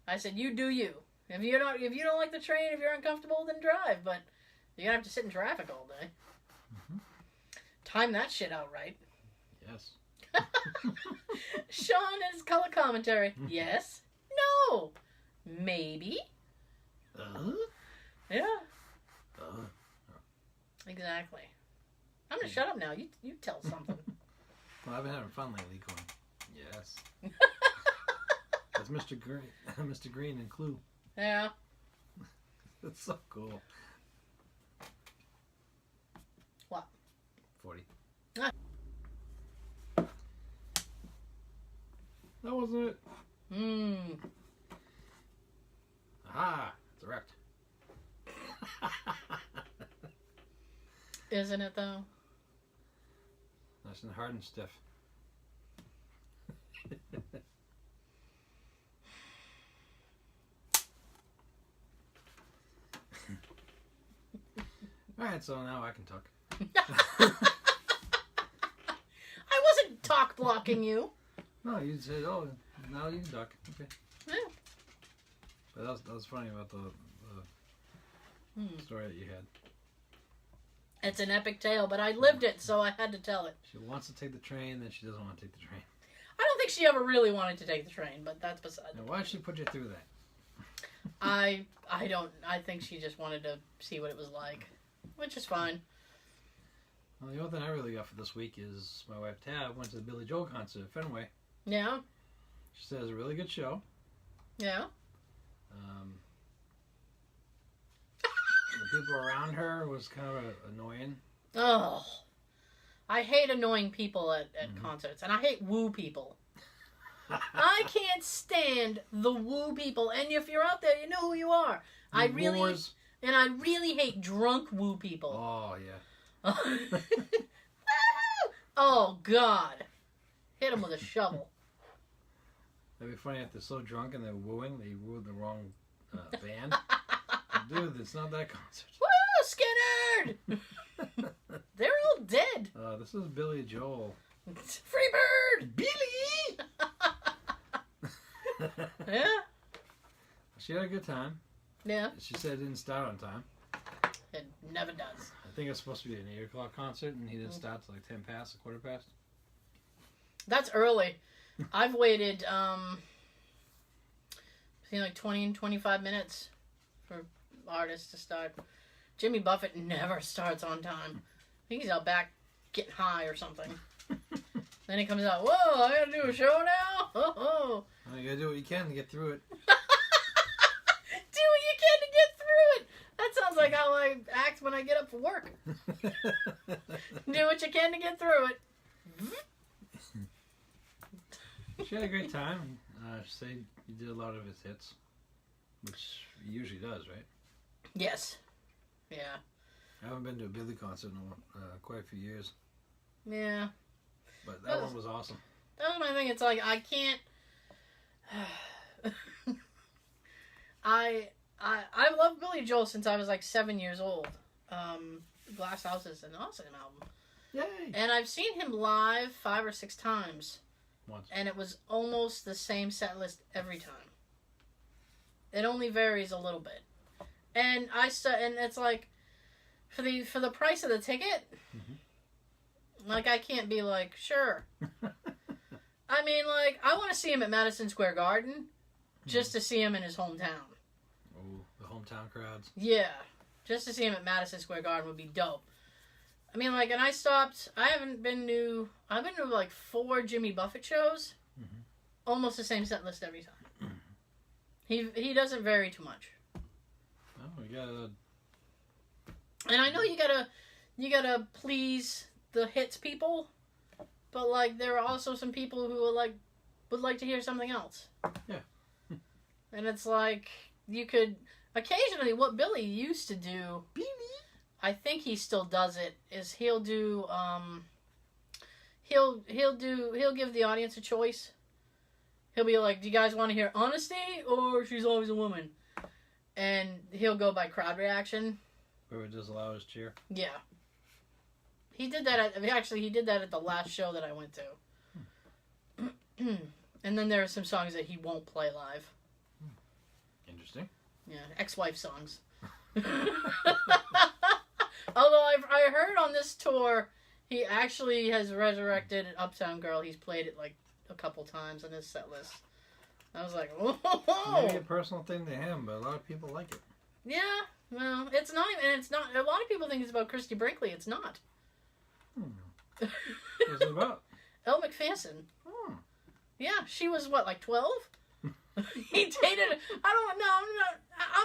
I said, you do you. If you don't like the train, if you're uncomfortable, then drive. But you're going to have to sit in traffic all day. Mm-hmm. Time that shit out right. Yes. Sean is color commentary. Yes. No. Maybe. Yeah. Exactly. I'm gonna shut up now. You tell something. Well, I've been having fun lately going, yes. That's Mr. Green. Mr. Green and Clue. Yeah. That's so cool. What? 40. Ah. That wasn't it. Aha! It's erect. Isn't it though? Nice and hard and stiff. Alright, so now I can talk. I wasn't talk blocking you. No, you said, oh, now you can talk. Okay. Yeah. But that was funny about the story that you had. It's an epic tale, but I lived it, so I had to tell it. She wants to take the train, then she doesn't want to take the train. I don't think she ever really wanted to take the train, but that's beside the point. Why did she put you through that? I think she just wanted to see what it was like, which is fine. Well, the only thing I really got for this week is my wife Tab went to the Billy Joel concert at Fenway. Yeah. She said it was a really good show. Yeah. The people around her was kind of annoying. Oh. I hate annoying people at concerts, and I hate woo people. I can't stand the woo people, and if you're out there, you know who you are. I really hate drunk woo people. Oh, yeah. Oh, God. Hit him with a shovel. That'd be funny if they're so drunk and they're wooing, they wooed the wrong band. Dude, it's not that concert. Woo, Skinner! They're all dead. This is Billy Joel. Freebird! Billy! Yeah? She had a good time. Yeah. She said it didn't start on time. It never does. I think it's supposed to be an 8 o'clock concert, and he didn't start till like 10 past, a quarter past. That's early. I've waited, like 20 and 25 minutes for artists to start. Jimmy Buffett never starts on time. I think he's out back getting high or something. Then he comes out, whoa, I gotta do a show now? Oh. Well, you gotta do what you can to get through it. Do what you can to get through it. That sounds like how I act when I get up for work. Do what you can to get through it. She had a great time. She said he did a lot of his hits, which he usually does, right? Yes. Yeah. I haven't been to a Billy concert in quite a few years. Yeah. But that one was awesome. That was my thing. It's like, I can't... I loved Billy Joel since I was like 7 years old. Glass House is an awesome album. Yay! And I've seen him live 5 or 6 times. Once. And it was almost the same set list every time. It only varies a little bit. And and it's like, for the price of the ticket, like, I can't be like, sure. I mean, like, I want to see him at Madison Square Garden just to see him in his hometown. Oh, the hometown crowds. Yeah. Just to see him at Madison Square Garden would be dope. I mean, like, and I've been to like 4 Jimmy Buffett shows. Almost the same set list every time. He doesn't vary too much. Oh, you gotta... And I know you gotta please the hits people, but, like, there are also some people who would like to hear something else. Yeah. And it's like, you could occasionally, what Billy used to do, I think he still does it, is he'll do he'll give the audience a choice. He'll be like, do you guys want to hear Honesty or She's Always a Woman? And he'll go by crowd reaction. Where we just allow his cheer. Yeah. He did that at the last show that I went to. And then there are some songs that he won't play live. Interesting. Yeah, ex-wife songs. Although I heard on this tour, he actually has resurrected Uptown Girl. He's played it like a couple times on his set list. I was like, whoa! Maybe a personal thing to him, but a lot of people like it. Yeah, well, it's not. A lot of people think it's about Christy Brinkley. It's not. What's it about? Elle Macpherson. Yeah, she was what, like 12? He dated. I'm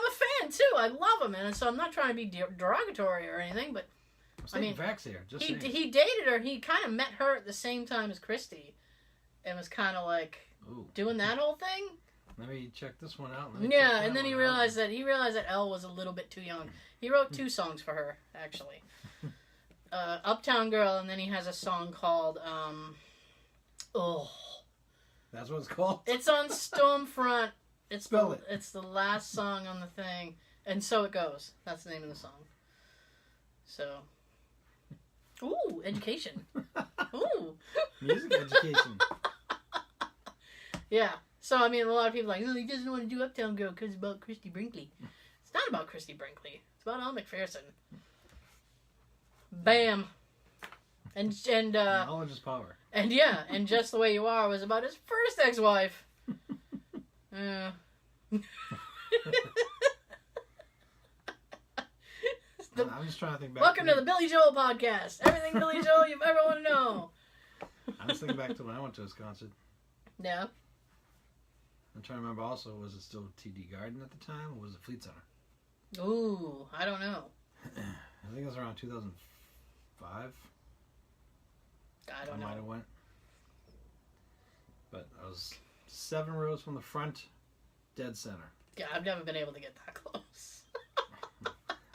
a fan too. I love him, and so I'm not trying to be derogatory or anything, but I mean, facts here. Just he dated her. He kind of met her at the same time as Christy, and was kind of like doing that whole thing. Let me check this one out. Yeah, and then he realized that Elle was a little bit too young. He wrote 2 songs for her, actually. Uptown Girl, and then he has a song called That's what it's called? It's on Stormfront. Spell it. It's the last song on the thing. And So It Goes. That's the name of the song. So. Ooh, education. Ooh. Music education. Yeah. So, I mean, a lot of people are like, oh, he doesn't want to do Uptown Girl because it's about Christy Brinkley. It's not about Christy Brinkley. It's about Elle Macpherson. Bam. And knowledge is power. And yeah, and Just the Way You Are was about his first ex-wife. I'm just trying to think back. Welcome to the Billy Joel podcast. Everything Billy Joel you've ever want to know. I'm just thinking back to when I went to his concert. Yeah. I'm trying to remember also, was it still TD Garden at the time, or was it Fleet Center? Ooh, I don't know. I think it was around 2005. I don't know. I might have went. But I was 7 rows from the front, dead center. Yeah, I've never been able to get that close.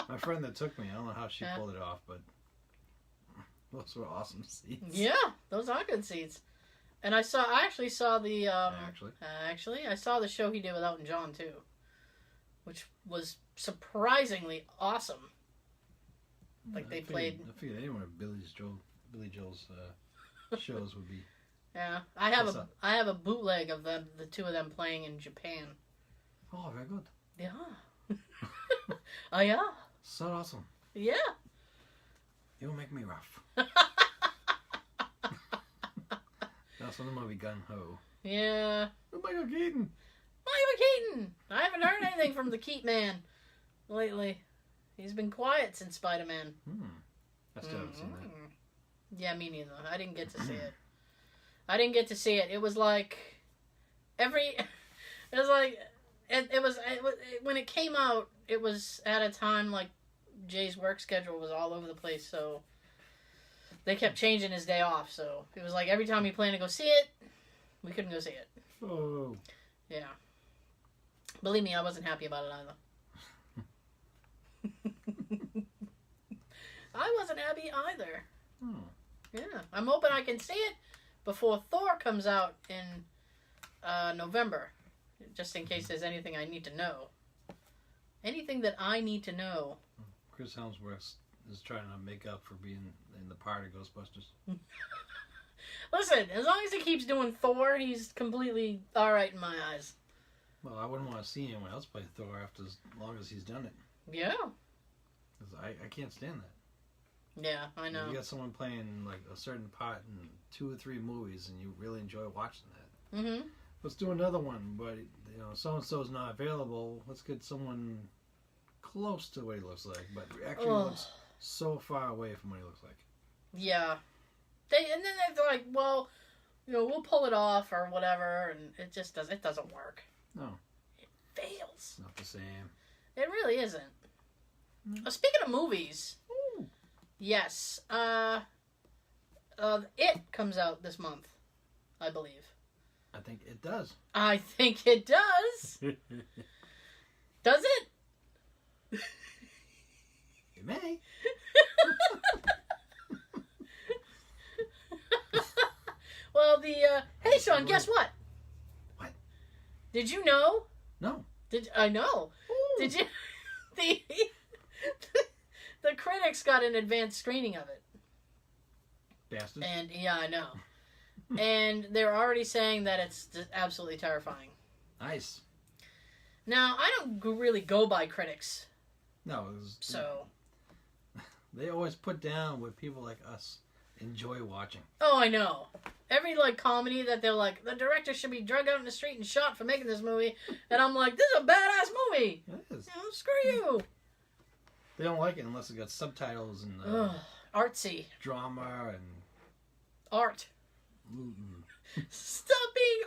My friend that took me, I don't know how she pulled it off, but Those were awesome seats. Yeah, those are good seats. And I actually saw the I saw the show he did with Elton John too, which was surprisingly awesome. Like they played. I figured anyone of Billy Joel's shows would be. Yeah, I have a bootleg of the two of them playing in Japan. Oh, very good. Yeah. Oh yeah. So awesome. Yeah. You'll make me rough. That's from the movie Gun Ho. Yeah. Oh, Michael Keaton. Michael Keaton. I haven't heard anything from the Keat Man lately. He's been quiet since Spider-Man. I still haven't seen that. Yeah, me neither. I didn't get to see it. It was like when it came out, it was at a time like Jay's work schedule was all over the place, so they kept changing his day off. So it was like every time he planned to go see it, we couldn't go see it. Oh. Yeah. Believe me, I wasn't happy about it either. I wasn't happy either. Yeah. I'm hoping I can see it before Thor comes out in November. Just in case there's anything I need to know. Anything that I need to know. Chris Hemsworth is trying to make up for being in the part of Ghostbusters. Listen, as long as he keeps doing Thor, he's completely alright in my eyes. Well, I wouldn't want to see anyone else play Thor after as long as he's done it. Yeah. Because I can't stand that. Yeah, I know. You got someone playing like a certain part in 2 or 3 movies and you really enjoy watching that. Mm-hmm. Let's do another one, but so-and-so's not available. Let's get someone close to what he looks like, but actually looks so far away from what he looks like. Yeah. And then they're like, well, we'll pull it off or whatever, and it just doesn't work. No. It fails. It's not the same. It really isn't. Speaking of movies, yes, It comes out this month, I believe. I think it does. I think it does. Does it? It may. Well, hey, Sean, guess what? What? Did you know? No. I know. Ooh. Did you? The critics got an advanced screening of it. Bastards. And yeah, I know. And they're already saying that it's just absolutely terrifying. Nice. Now, I don't really go by critics. No. So. They always put down what people like us enjoy watching. Oh, I know. Every comedy that they're like, the director should be drug out in the street and shot for making this movie, and I'm like, this is a badass movie. It is. Screw you. They don't like it unless it got subtitles and artsy drama and art. Stop being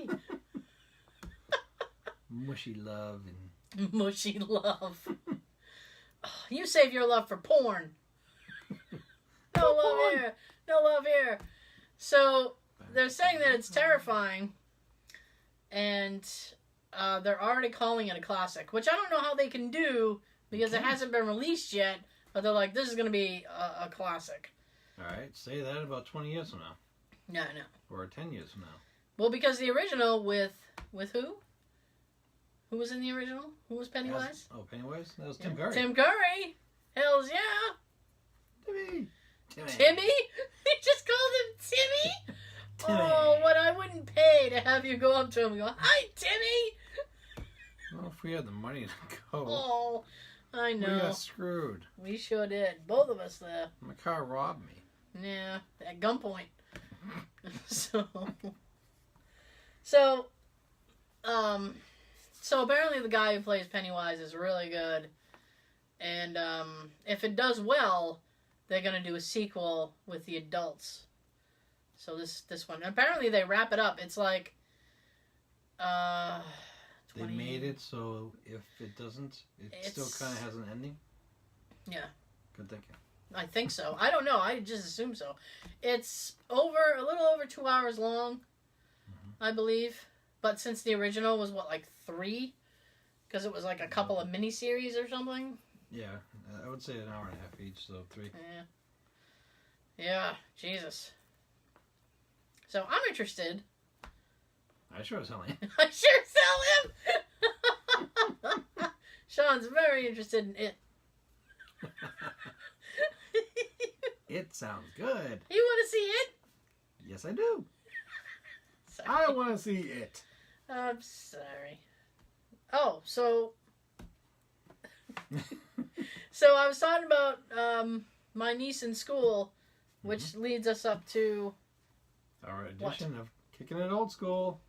arty. Mushy love and mushy love. You save your love for porn. No love here. No love here. So, they're saying that it's terrifying. And they're already calling it a classic. Which I don't know how they can do. Because it hasn't been released yet. But they're like, this is going to be a classic. Alright, say that about 20 years from now. No. Or 10 years from now. Well, because the original with who? Who was in the original? Who was Pennywise? Pennywise? That was Tim Curry. Tim Curry. Hells yeah. Timmy. Timmy? He just called him Timmy? Oh, what I wouldn't pay to have you go up to him and go, hi, Timmy. Well, if we had the money to go. Oh, I know. We got screwed. We sure did. Both of us there. My car robbed me. Yeah, at gunpoint. So apparently the guy who plays Pennywise is really good. And if it does well, they're going to do a sequel with the adults. So this one. Apparently they wrap it up. It's like... They made it so if it doesn't, it still kind of has an ending? Yeah. Good thinking. I think so. I don't know. I just assume so. It's a little over 2 hours long, I believe. But since the original was, 3? Because it was a couple of miniseries or something. Yeah. I would say an hour and a half each, so 3. Yeah, Jesus. So I'm interested. I sure as hell am. I sure sell him. Sean's very interested in it. It sounds good. You want to see it? Yes, I do. Sorry. I want to see it. I'm sorry. Oh, so I was talking about my niece in school, which leads us up to our edition of Kicking It Old School.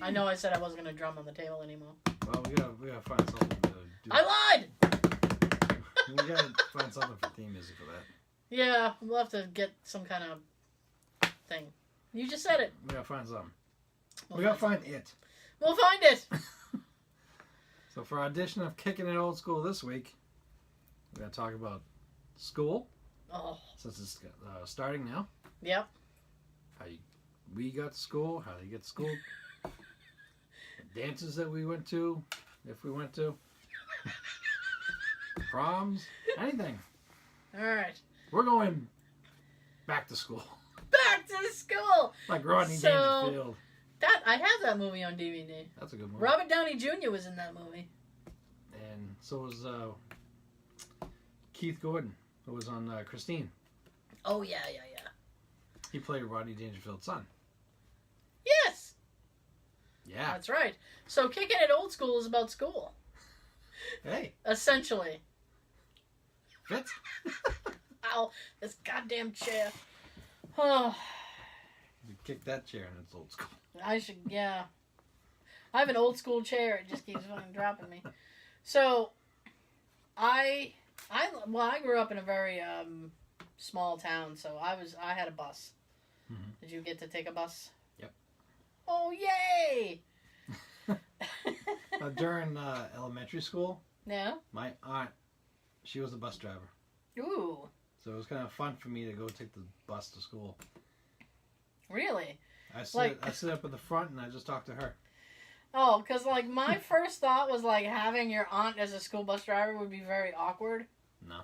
I know I said I wasn't going to drum on the table anymore. Well, we gotta find something to do. I lied! We gotta find something for theme music for that. Yeah, we'll have to get some kind of thing. You just said it. We gotta find something. We gotta find it. We'll find it! So for our edition of Kicking It Old School this week, we're gonna talk about school. Oh. Since it's starting now. Yep. We got to school, how you get to school. The dances that we went to, if we went to. Proms, anything. Alright. We're going back to school. Back to school! Like Rodney Dangerfield. I have that movie on DVD. That's a good movie. Robert Downey Jr. was in that movie. And so was Keith Gordon, who was on Christine. Oh, yeah. He played Rodney Dangerfield's son. Yes! Yeah. That's right. So Kicking It Old School is about school. Hey. Essentially. Fits. Ow, this goddamn chair. Oh. You kick that chair and it's old school. I should, yeah. I have an old school chair. It just keeps fucking dropping me. So, I grew up in a very small town, so I had a bus. Mm-hmm. Did you get to take a bus? Yep. Oh, yay! During elementary school, Yeah? my aunt, she was the bus driver. Ooh. So it was kind of fun for me to go take the bus to school. Really? I sit up at the front and I just talk to her. Oh, because, like, my first thought was, like, having your aunt as a school bus driver would be very awkward. No.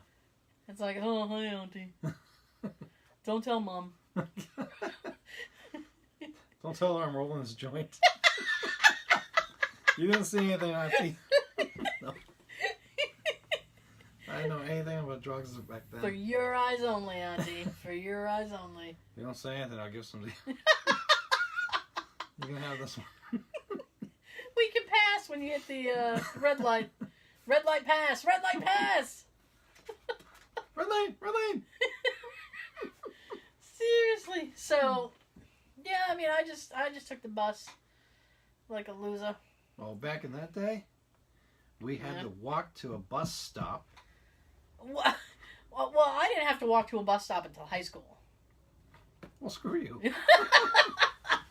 It's like, oh, hi, Auntie. Don't tell Mom. Don't tell her I'm rolling this joint. You didn't see anything, Auntie. No. I didn't know anything about drugs back then. For your eyes only, Auntie. For your eyes only. If you don't say anything, I'll give some to you. You can have this one. We can pass when you hit the red light. Red light pass! Red light pass! Red lane! Red lane! Seriously. So, yeah, I mean, I just took the bus like a loser. Well, back in that day, we had to walk to a bus stop. Well, I didn't have to walk to a bus stop until high school. Well, screw you.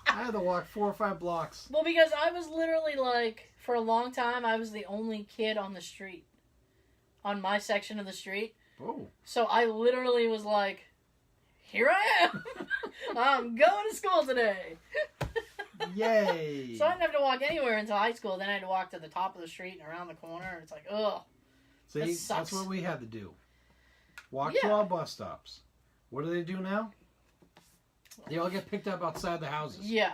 I had to walk 4 or 5 blocks. Well, because I was literally like, for a long time, I was the only kid on the street. On my section of the street. Oh. So I literally was like, here I am. I'm going to school today. Yay. So I didn't have to walk anywhere until high school. Then I had to walk to the top of the street and around the corner. It's like, ugh. See, that's what we had to do. Walk to our bus stops. What do now? They all get picked up outside the houses. Yeah.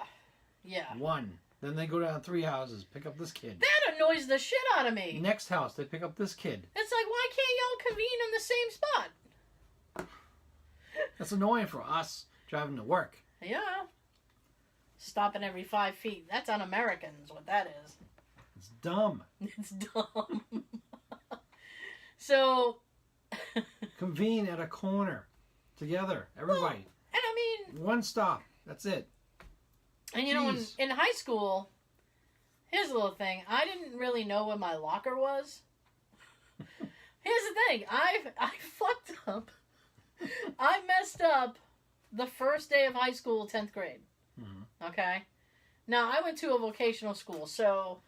1. Then they go down 3 houses, pick up this kid. That annoys the shit out of me. Next house, they pick up this kid. It's like, why can't y'all convene in the same spot? That's annoying for us driving to work. Yeah. Stopping every 5 feet. That's un-American is what that is. It's dumb. It's dumb. So... Convene at a corner. Together. Everybody. Well, and I mean... 1 stop. That's it. And you know, in high school, here's a little thing. I didn't really know where my locker was. Here's the thing. I fucked up. I messed up the first day of high school, 10th grade. Mm-hmm. Okay? Now, I went to a vocational school. So,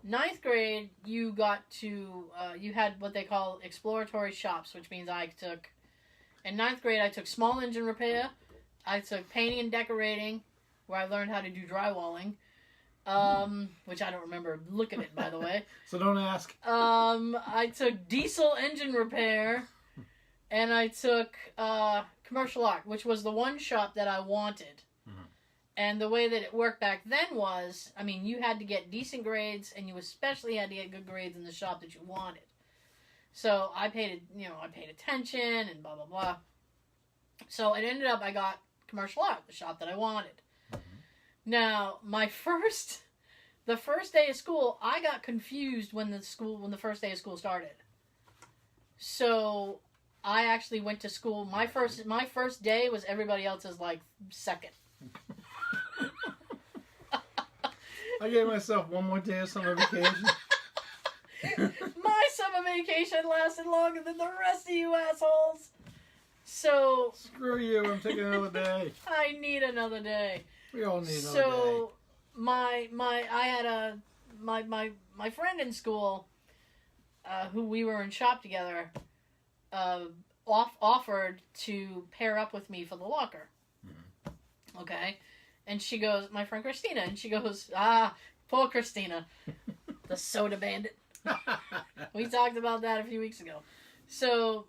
9th grade, you got to, you had what they call exploratory shops, which means in 9th grade, I took small engine repair. I took painting and decorating, where I learned how to do drywalling, which I don't remember look of it, by the way. So don't ask. I took diesel engine repair, and I took commercial art, which was the one shop that I wanted. Mm-hmm. And the way that it worked back then was, I mean, you had to get decent grades, and you especially had to get good grades in the shop that you wanted. So I paid attention and blah, blah, blah. So it ended up I got commercial art, the shop that I wanted. Mm-hmm. Now, the first day of school, I got confused when the first day of school started. So I actually went to school. My first day was everybody else's like second. I gave myself one more day of summer vacation. My summer vacation lasted longer than the rest of you assholes. So screw you! I'm taking another day. I need another day. We all need another day. So my friend in school, who we were in shop together, offered to pair up with me for the locker. Mm-hmm. Okay. And she goes, my friend Christina, and she goes, poor Christina, the soda bandit. We talked about that a few weeks ago. So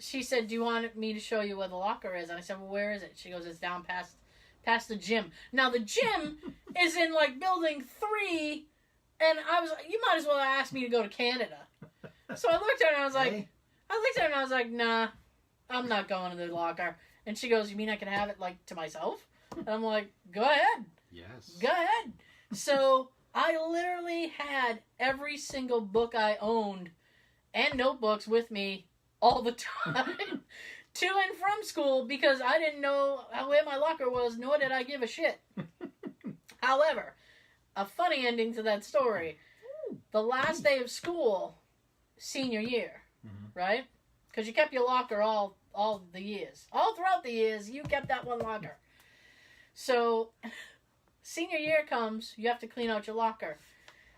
she said, do you want me to show you where the locker is? And I said, well, where is it? She goes, it's down past the gym. Now, the gym is in, like, building 3, and I was like, you might as well ask me to go to Canada. So I looked at her, and I was like, nah, I'm not going to the locker. And she goes, you mean I can have it, like, to myself? And I'm like, go ahead. Yes. Go ahead. So I literally had every single book I owned and notebooks with me all the time to and from school because I didn't know where my locker was, nor did I give a shit. However, a funny ending to that story. The last day of school, senior year, mm-hmm. right? Because you kept your locker all the years. All throughout the years, you kept that one locker. So, senior year comes, you have to clean out your locker.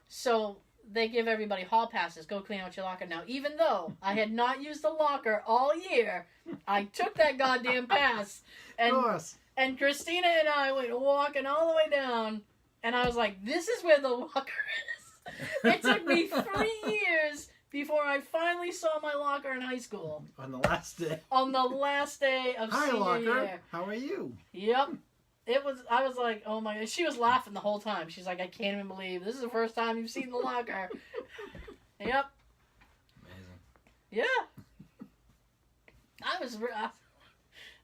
So, they give everybody hall passes, go clean out your locker. Now, even though I had not used the locker all year, I took that goddamn pass. And Christina and I went walking all the way down, and I was like, this is where the locker is. It took me 3 years before I finally saw my locker in high school. On the last day. On the last day of Hi, senior locker. Year. How are you? Yep. I was like, oh my God. She was laughing the whole time. She's like, I can't even believe this is the first time you've seen the locker. Yep. Amazing. Yeah.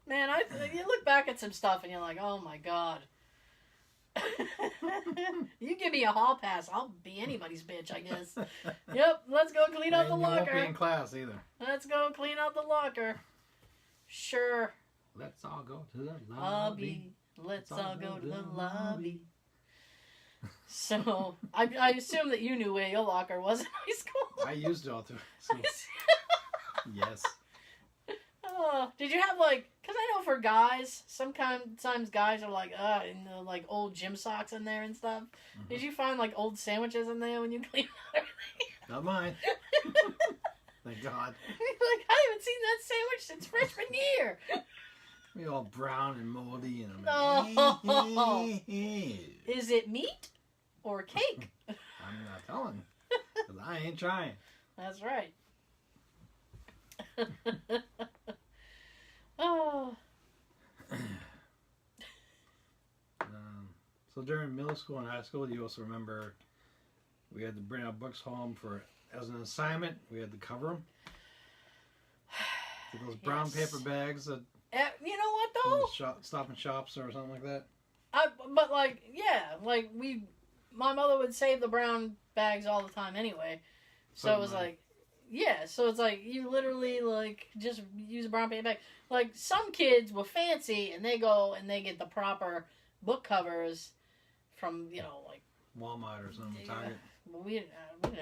Man, you look back at some stuff and you're like, oh my God. You give me a hall pass, I'll be anybody's bitch, I guess. Yep, let's go clean out the locker. You won't be in class either. Let's go clean out the locker. Sure. Let's all go to the lobby. Let's all go to the lobby. So, I assume that you knew where your locker was in high school. I used it all through school. Yes. Did you have, like, because I know for guys, sometimes guys are like, in the, like, old gym socks in there and stuff. Mm-hmm. Did you find, like, old sandwiches in there when you cleaned out everything? Not mine. Thank God. Like, I haven't seen that sandwich since freshman year. We all brown and moldy and Is it meat or cake? I'm not telling. Because I ain't trying. That's right. Oh. So during middle school and high school, do you also remember we had to bring our books home as an assignment? We had to cover them. Those brown paper bags that. You know what though? Stop and shops or something like that. But like, yeah, like my mother would save the brown bags all the time anyway. So it was like, yeah, so it's like you literally like just use a brown paper bag. Like some kids were fancy and they go and they get the proper book covers from, like Walmart or something, Target. Well, we didn't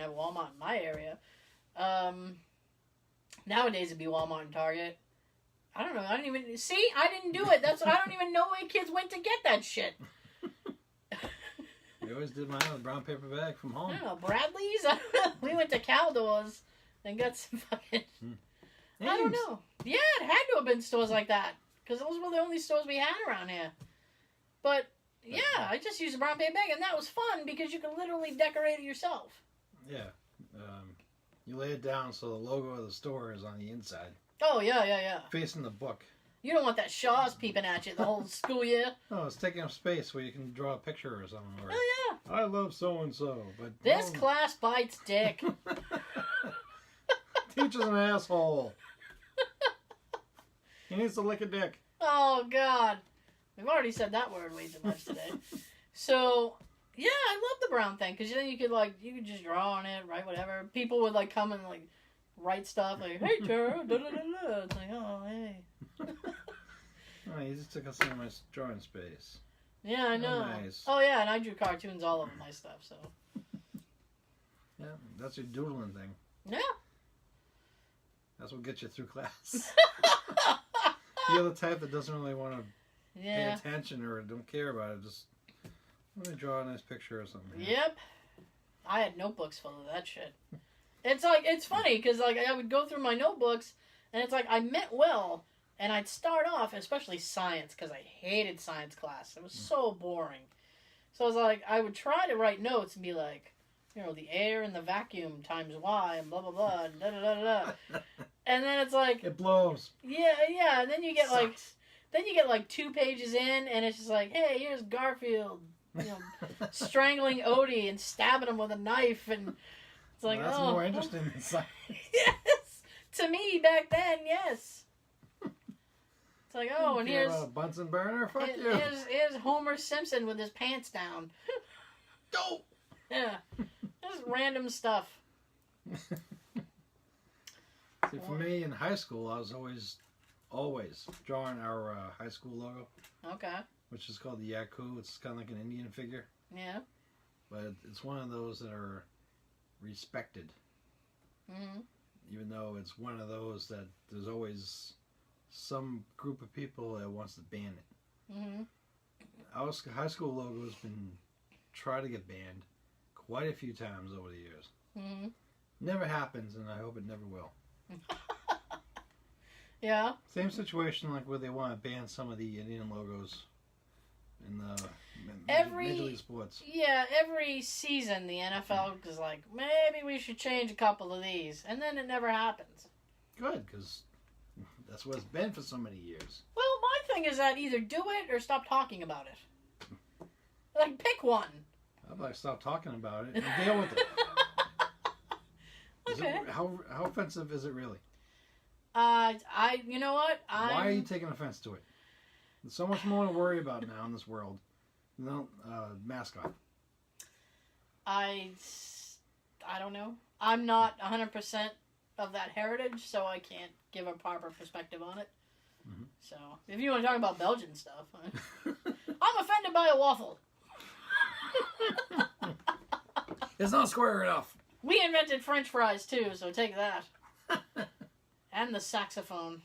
have Walmart in my area. Nowadays it'd be Walmart and Target. I don't know. I didn't do it. I don't even know where kids went to get that shit. We always did mine with a brown paper bag from home. I don't know. Bradley's? We went to Caldors and got some fucking... I don't know. Yeah, it had to have been stores like that. Because those were the only stores we had around here. But, yeah, I just used a brown paper bag. And that was fun because you could literally decorate it yourself. Yeah. You lay it down so the logo of the store is on the inside. Oh, yeah. Facing the book. You don't want that Shaw's peeping at you the whole school year. No, it's taking up space where you can draw a picture or something. Or, Oh, yeah. I love so-and-so, but... This class bites dick. Teacher's an asshole. He needs to lick a dick. Oh, God. We've already said that word way too much today. So, yeah, I love the brown thing, because then you could just draw on it, write whatever. People would, come and, write stuff, hey, Tara, da-da-da-da. It's like, oh, hey. Oh, he just took up so much drawing space. Yeah, I know. Oh, nice. Oh, yeah, and I drew cartoons all over my stuff, so. Yeah, that's your doodling thing. Yeah. That's what gets you through class. You're the type that doesn't really want to pay attention or don't care about it. Just let me draw a nice picture or something. Yep. I had notebooks full of that shit. It's funny, because, I would go through my notebooks, and it's I meant well, and I'd start off, especially science, because I hated science class. It was so boring. So I was I would try to write notes and be the air in the vacuum times Y, and blah, blah, blah, and da-da-da-da-da. And then it's it blows. Yeah, and then you get, then you get, 2 pages in, and it's just hey, here's Garfield, strangling Odie and stabbing him with a knife, and it's that's more interesting than science. Yes! To me, back then, yes. It's and here's... Bunsen burner? Fuck you. Here's Homer Simpson with his pants down. Go! Yeah. Just random stuff. See, for me, in high school, I was always drawing our high school logo. Okay. Which is called the Yaku. It's kind of like an Indian figure. Yeah. But it's one of those that are respected. Mm-hmm. Even though it's one of those that there's always some group of people that wants to ban it. Mm-hmm. Our high school logo has been tried to get banned quite a few times over the years. Mm-hmm. Never happens, and I hope it never will. Yeah. Same situation where they want to ban some of the Indian logos in the Major League Sports. Yeah, every season the NFL is maybe we should change a couple of these, and then it never happens. Good, because that's what it's been for so many years. Well, my thing is that either do it or stop talking about it. Pick one. I'd stop talking about it and deal with it. Okay. How offensive is it really? You know what? Why are you taking offense to it? There's so much more to worry about now in this world. No, mascot. I don't know. I'm not 100% of that heritage, so I can't give a proper perspective on it. Mm-hmm. So, if you want to talk about Belgian stuff, I'm offended by a waffle. It's not square enough. We invented French fries too, so take that. And the saxophone.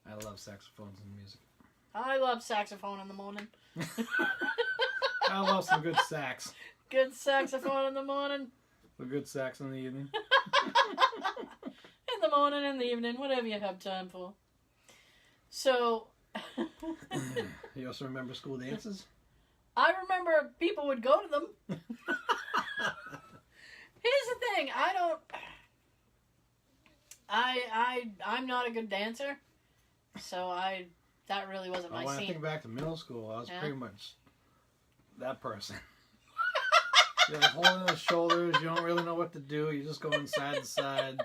I love saxophones in music. I love saxophone in the morning. I love some good sax. Good saxophone in the morning. A good sax in the evening. In the morning, in the evening, whatever you have time for. So... You also remember school dances? I remember people would go to them. Here's the thing, I'm not a good dancer, so that really wasn't my scene. When I think back to middle school, I was pretty much that person. You're holding the shoulders, you don't really know what to do, you're just going side to side.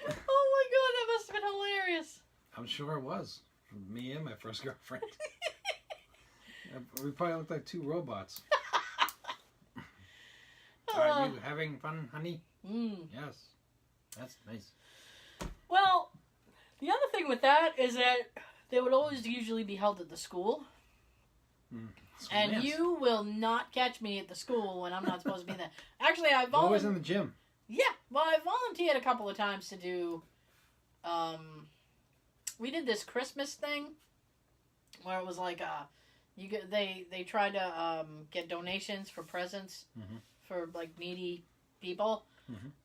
Oh my god, that must have been hilarious. I'm sure it was. For me and my first girlfriend. We probably looked like two robots. Are you having fun, honey? Yes. That's nice. Well, the other thing with that is that they would always usually be held at the school. And you will not catch me at the school when I'm not supposed to be there. Actually, always in the gym. Yeah. Well, I volunteered a couple of times to do... we did this Christmas thing where it was they tried to get donations for presents for needy people,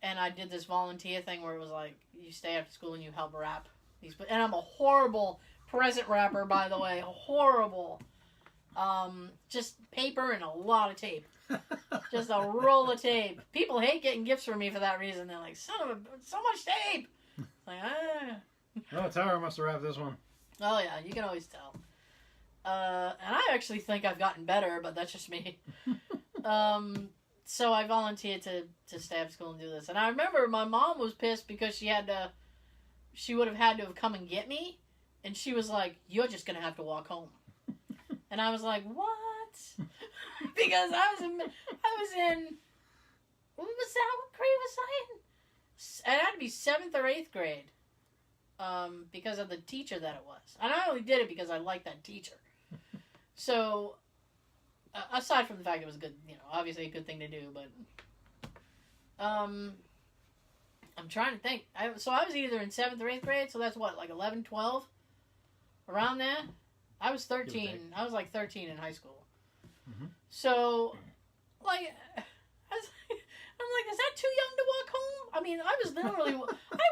and I did this volunteer thing where it was you stay after school and you help wrap these. And I'm a horrible present wrapper, by the way, horrible. Just paper and a lot of tape, just a roll of tape. People hate getting gifts from me for that reason. They're like, son of a, so much tape. Like, Oh, Tara must have wrapped this one. Oh, yeah, you can always tell. And I actually think I've gotten better, but that's just me. So I volunteered to stay after school and do this. And I remember my mom was pissed because she would have had to have come and get me. And she was like, "You're just going to have to walk home." And I was like, "What?" Because I was in, what grade was I in? It had to be 7th or 8th grade. Because of the teacher that it was. And I only did it because I liked that teacher. So, aside from the fact it was a good, obviously a good thing to do, but, I'm trying to think. So I was either in 7th or 8th grade, so that's what, like 11, 12? Around there? I was 13. I was like 13 in high school. Mm-hmm. So, like, I'm like, is that too young to walk home? I mean, I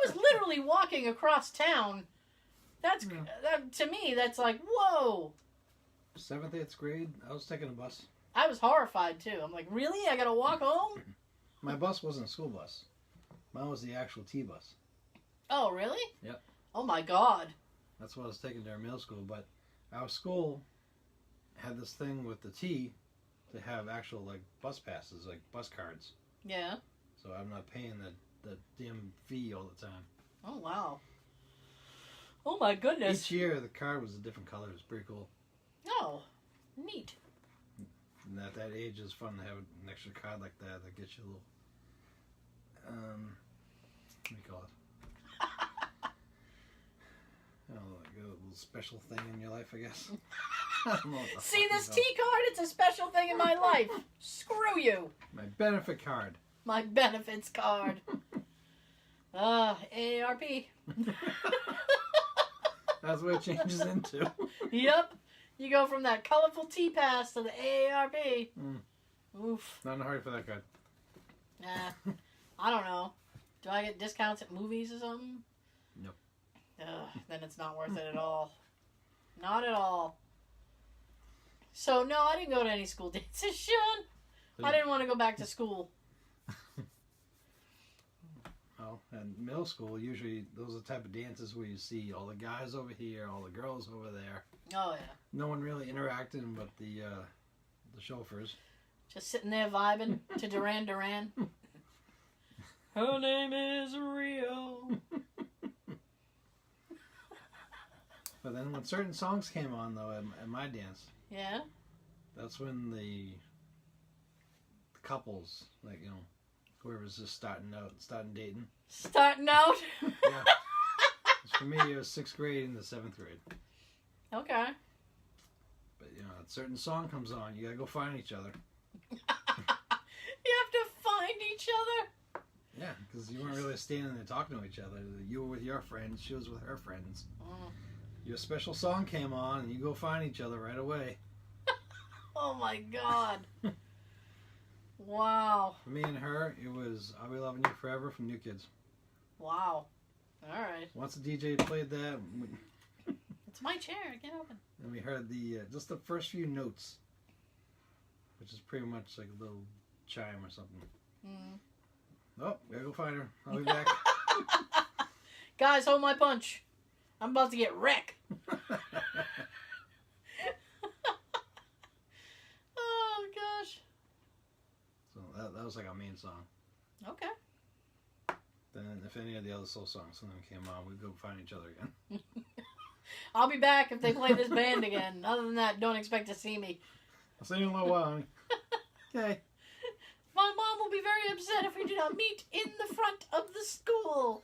was literally walking across town. That, to me, that's like, whoa. 7th, 8th grade, I was taking a bus. I was horrified, too. I'm like, really? I gotta walk home? My bus wasn't a school bus. Mine was the actual T-bus. Oh, really? Yep. Oh, my God. That's what I was taking during middle school, but our school had this thing with the T to have actual, like, bus passes, like bus cards. Yeah. So I'm not paying the damn fee all the time. Oh, wow. Oh, my goodness. Each year, the card was a different color. It was pretty cool. Oh, neat. And at that age, it's fun to have an extra card like that gets you a little, what do you call it? I don't know, like a little special thing in your life, I guess. I don't know what the See fuck this it's T card? It's a special thing in my life. Screw you. My benefit card. My benefits card. AARP. That's what it changes into. Yep. You go from that colorful T-Pass to the AARP. Oof. Not in a hurry for that card. Nah. I don't know. Do I get discounts at movies or something? Nope. Then it's not worth it at all. Not at all. So, no, I didn't go to any school dances, Sean. I didn't want to go back to school. Well, in middle school, usually those are the type of dances where you see all the guys over here, all the girls over there. Oh, yeah. No one really interacting but the chauffeurs. Just sitting there vibing to Duran Duran. Her name is Rio. But then when certain songs came on, though, at my dance, Yeah? that's when the couples, like, whoever's just starting dating. Starting out? Yeah. For me, it was 6th grade into 7th grade. Okay. But, a certain song comes on, you gotta go find each other. You have to find each other? Yeah, because you weren't really standing there talking to each other. You were with your friends, she was with her friends. Oh. Your special song came on, and you go find each other right away. Oh, my God. Wow. For me and her, it was I'll Be Loving You Forever from New Kids. Wow. All right. Once the DJ played that, It's my chair. Get open. and we heard just the first few notes, which is pretty much like a little chime or something. Oh, gotta go find her. I'll be back. Guys, hold my punch. I'm about to get wrecked. Oh, gosh. So that was like our main song. Okay. Then if any of the other soul songs something came on, we'd go find each other again. I'll be back if they play this band again. Other than that, don't expect to see me. I'll see you in a little while, honey. Okay. My mom will be very upset if we do not meet in the front of the school.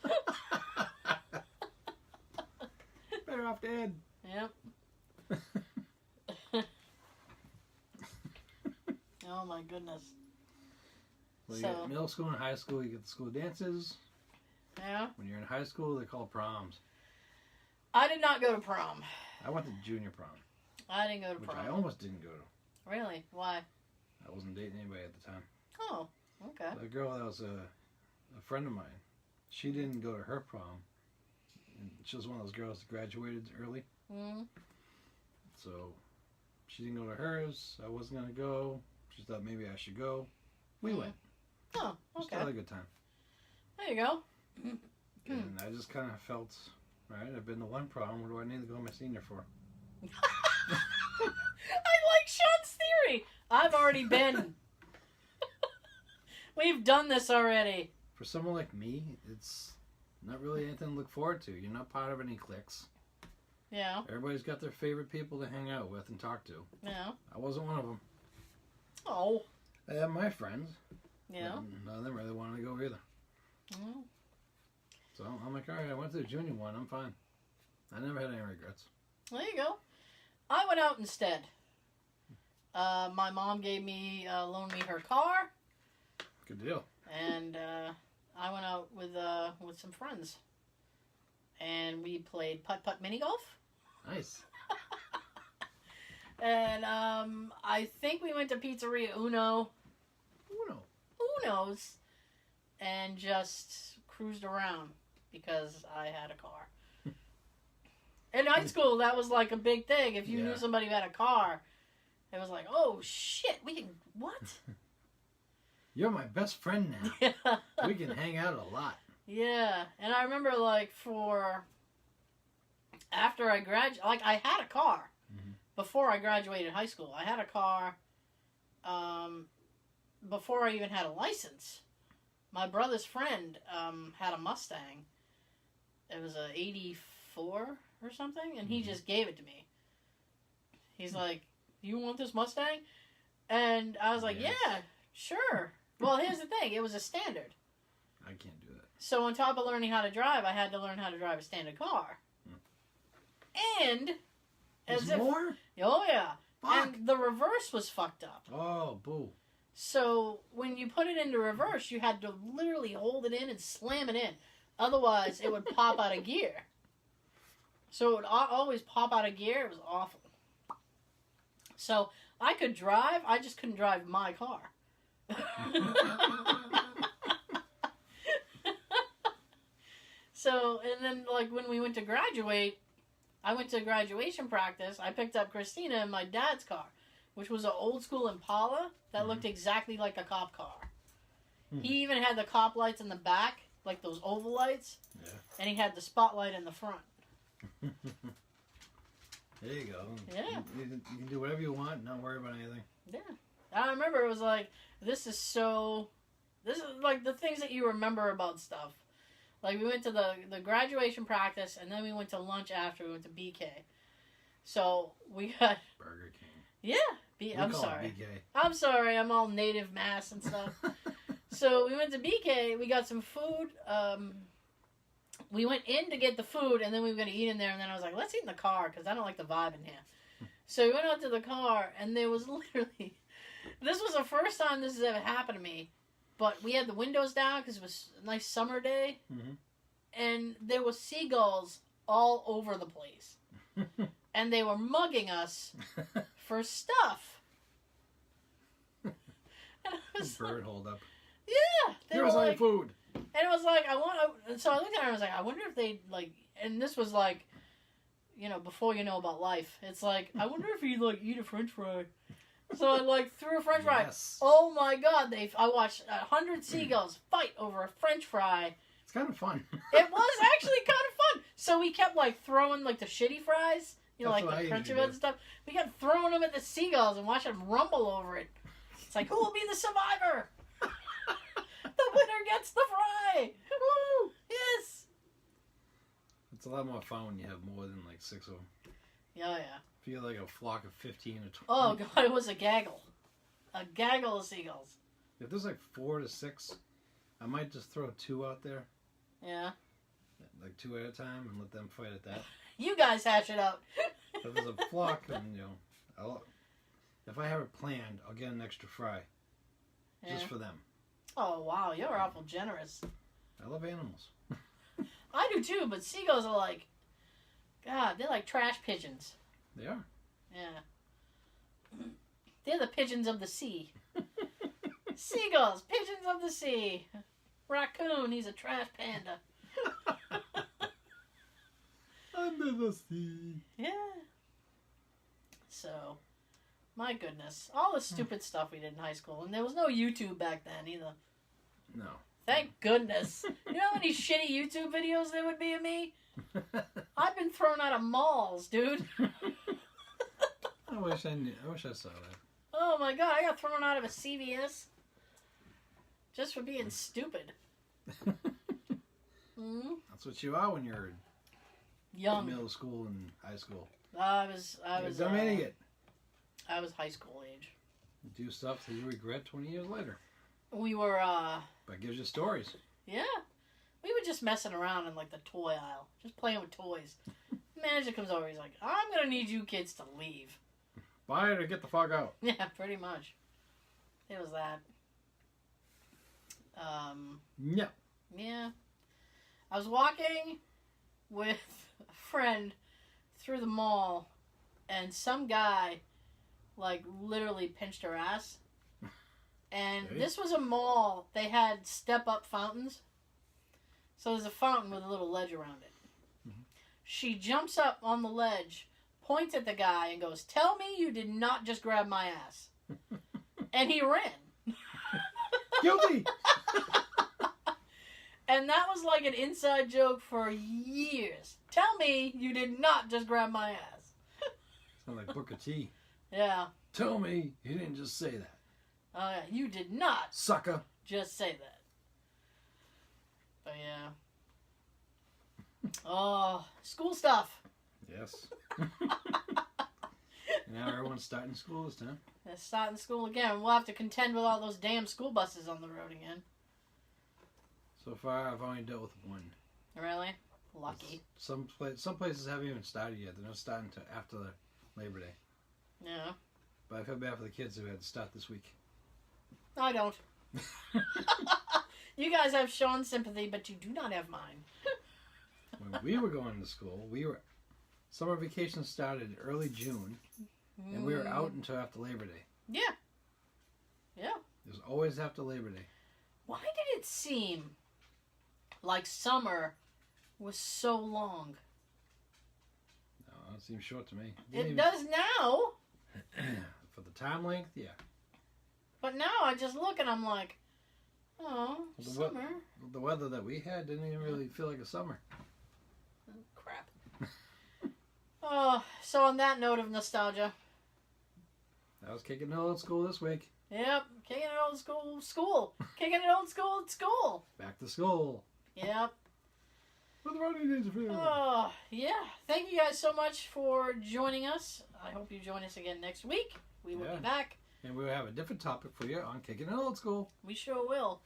Better off dead. Yep. Oh my goodness. Well, you get middle school and high school, you get the school dances. Yeah. When you're in high school, they call proms. I did not go to prom. I went to junior prom. I didn't go to which prom. I almost didn't go to. Really? Why? I wasn't dating anybody at the time. Oh, okay. The girl that was a friend of mine, she didn't go to her prom. And she was one of those girls that graduated early. Mm. So she didn't go to hers. I wasn't going to go. She thought maybe I should go. We went. Oh, We okay. still had a good time. There you go. And I just kind of felt, right, I've been to one prom. What do I need to go to my senior for? I like Sean's theory. I've already been. We've done this already. For someone like me, it's not really anything to look forward to. You're not part of any cliques. Yeah. Everybody's got their favorite people to hang out with and talk to. Yeah. I wasn't one of them. Oh. I have my friends. Yeah. None of them really wanted to go either. Mm. So I'm like, all right, I went to the junior one. I'm fine. I never had any regrets. There you go. I went out instead. My mom gave me, loaned me her car. Good deal. And I went out with some friends. And we played putt-putt mini golf. Nice. And I think we went to Pizzeria Uno's. And just cruised around because I had a car. In high school, that was like a big thing. If you knew somebody who had a car, it was like, oh shit, we can, what? You're my best friend now. Yeah. We can hang out a lot. Yeah, and I remember like after I graduated, like I had a car before I graduated high school. I had a car before I even had a license. My brother's friend had a Mustang. It was a 84 or something, and he just gave it to me. He's like, you want this Mustang? And I was like, Yes. yeah, sure. Well, here's the thing. It was a standard. I can't do that. So on top of learning how to drive, I had to learn how to drive a standard car. And There's more? Oh, yeah. Fuck. And the reverse was fucked up. Oh, boo. So when you put it into reverse, you had to literally hold it in and slam it in. Otherwise, it would pop out of gear. So it would always pop out of gear. It was awful. So I could drive. I just couldn't drive my car. So, and then, like, when we went to graduate, I went to graduation practice. I picked up Christina in my dad's car, which was an old school Impala that looked exactly like a cop car. He even had the cop lights in the back, like those oval lights, and he had the spotlight in the front. There you go. Yeah. You can do whatever you want, not worry about anything. Yeah. I remember it was like, this is like the things that you remember about stuff. Like, we went to the graduation practice, and then we went to lunch after. We went to BK. So, we got... Burger King. Yeah. I'm call sorry. it BK. I'm sorry. I'm all native Mass and stuff. So, we went to BK. We got some food. We went in to get the food, and then we were going to eat in there. And then I was like, let's eat in the car, because I don't like the vibe in here. So, we went out to the car, and there was literally... This was the first time this has ever happened to me. But we had the windows down because it was a nice summer day. And there were seagulls all over the place. And they were mugging us for stuff. And I was Bird like, hold up. yeah. Here's all your food. And it was like, so I looked at her and I was like, I wonder if they, like, and this was like, you know, before you know about life. It's like, I wonder if you, like, eat a french fry. So I, like, threw a french fry. Yes. Oh, my God. I watched 100 seagulls fight over a french fry. It's kind of fun. It was actually kind of fun. So we kept, like, throwing, like, the shitty fries. You know, That's like what the I crunchy usually ones do. and stuff. We kept throwing them at the seagulls and watching them rumble over it. It's like, who will be the survivor? The winner gets the fry. Woo! Yes. It's a lot more fun when you have more than like 6 of them. Yeah, yeah. Feel like a flock of 15 or 20. Oh, God, it was a gaggle. A gaggle of seagulls. If there's like 4 to 6, I might just throw 2 out there. Yeah. Like 2 at a time and let them fight at that. You guys hash it out. If there's a flock, then, you know, if I have it planned, I'll get an extra fry. Just for them. Oh, wow, you're awful generous. I love animals. I do too, but seagulls are like, God, they're like trash pigeons. They are. Yeah. They're the pigeons of the sea. Seagulls, pigeons of the sea. Raccoon, he's a trash panda. Under the sea. Yeah. So, my goodness. All the stupid stuff we did in high school. And there was no YouTube back then either. No. Thank goodness. You know how many shitty YouTube videos there would be of me? I've been thrown out of malls, dude. I wish I knew. I wish I saw that. Oh my god, I got thrown out of a CVS just for being stupid. That's what you are when you're young. Middle school and high school. I was Dumb idiot. I was high school age. You do stuff that you regret 20 years later. We were But it gives you stories. yeah. We were just messing around in like the toy aisle, just playing with toys. Manager comes over, he's like, I'm gonna need you kids to leave. Buy it or get the fuck out. Yeah, pretty much. It was that. No. Yeah. I was walking with a friend through the mall, and some guy, like, literally pinched her ass. And Okay. this was a mall. They had step-up fountains. So there's a fountain with a little ledge around it. Mm-hmm. She jumps up on the ledge, points at the guy, and goes, "Tell me you did not just grab my ass." And he ran. Guilty! And that was like an inside joke for years. Tell me you did not just grab my ass. Sound like Booker T. Yeah. Tell me you didn't just say that. Oh, yeah. You did not Sucker. just say that. But yeah. Oh, school stuff. Yes. Now everyone's starting school this time. They're starting school again. We'll have to contend with all those damn school buses on the road again. So far, I've only dealt with one. Really? Lucky. Some places haven't even started yet. They're not starting until after the Labor Day. Yeah. But I feel bad for the kids who had to start this week. I don't. You guys have Sean's sympathy, but you do not have mine. When we were going to school, summer vacation started early June, and we were out until after Labor Day. Yeah. Yeah. It was always after Labor Day. Why did it seem like summer was so long? No, it seems short to me. It does now. For the time length, yeah. But now I just look and I'm like, oh, summer. The weather that we had didn't even really feel like a summer. Crap. Oh, so on that note of nostalgia. I was kicking it old school this week. Yep, kicking it old school. Kicking it old school at school. Back to school. Yep. What the running needs to feel. Oh, yeah. Thank you guys so much for joining us. I hope you join us again next week. We will be back. And we'll have a different topic for you on Kicking It Old School. We sure will.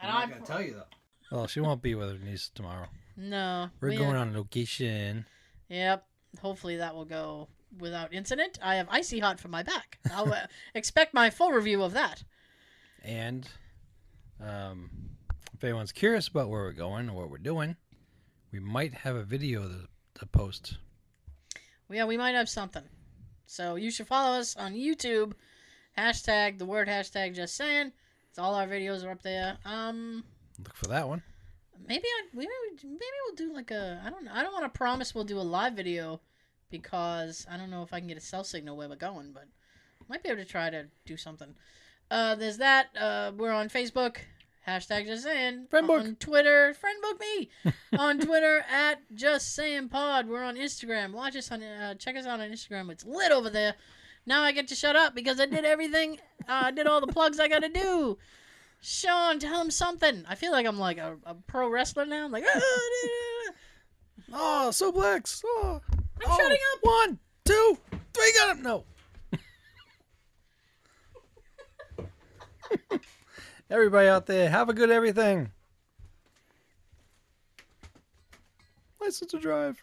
And I'm not going to tell you, though. Well, she won't be with her niece tomorrow. No. We're going on location. Yep. Hopefully that will go without incident. I have icy hot for my back. I'll expect my full review of that. And if anyone's curious about where we're going or what we're doing, we might have a video to post. Yeah, we might have something. So you should follow us on YouTube. Hashtag, the word hashtag just saying. It's all our videos are up there. Look for that one. Maybe we'll do like a, I don't know. I don't want to promise we'll do a live video because I don't know if I can get a cell signal where we're going, but might be able to try to do something. There's that. We're on Facebook. Hashtag just saying. Friendbook. On Twitter. Friendbook me. On Twitter at just saying pod. We're on Instagram. Watch us on, check us out on Instagram. It's lit over there. Now I get to shut up because I did everything. I did all the plugs I got to do. Sean, tell him something. I feel like I'm like a pro wrestler now. I'm like, Oh, suplex. Oh, I'm shutting up. 1, 2, 3, got him. No. Everybody out there, have a good everything. License to drive.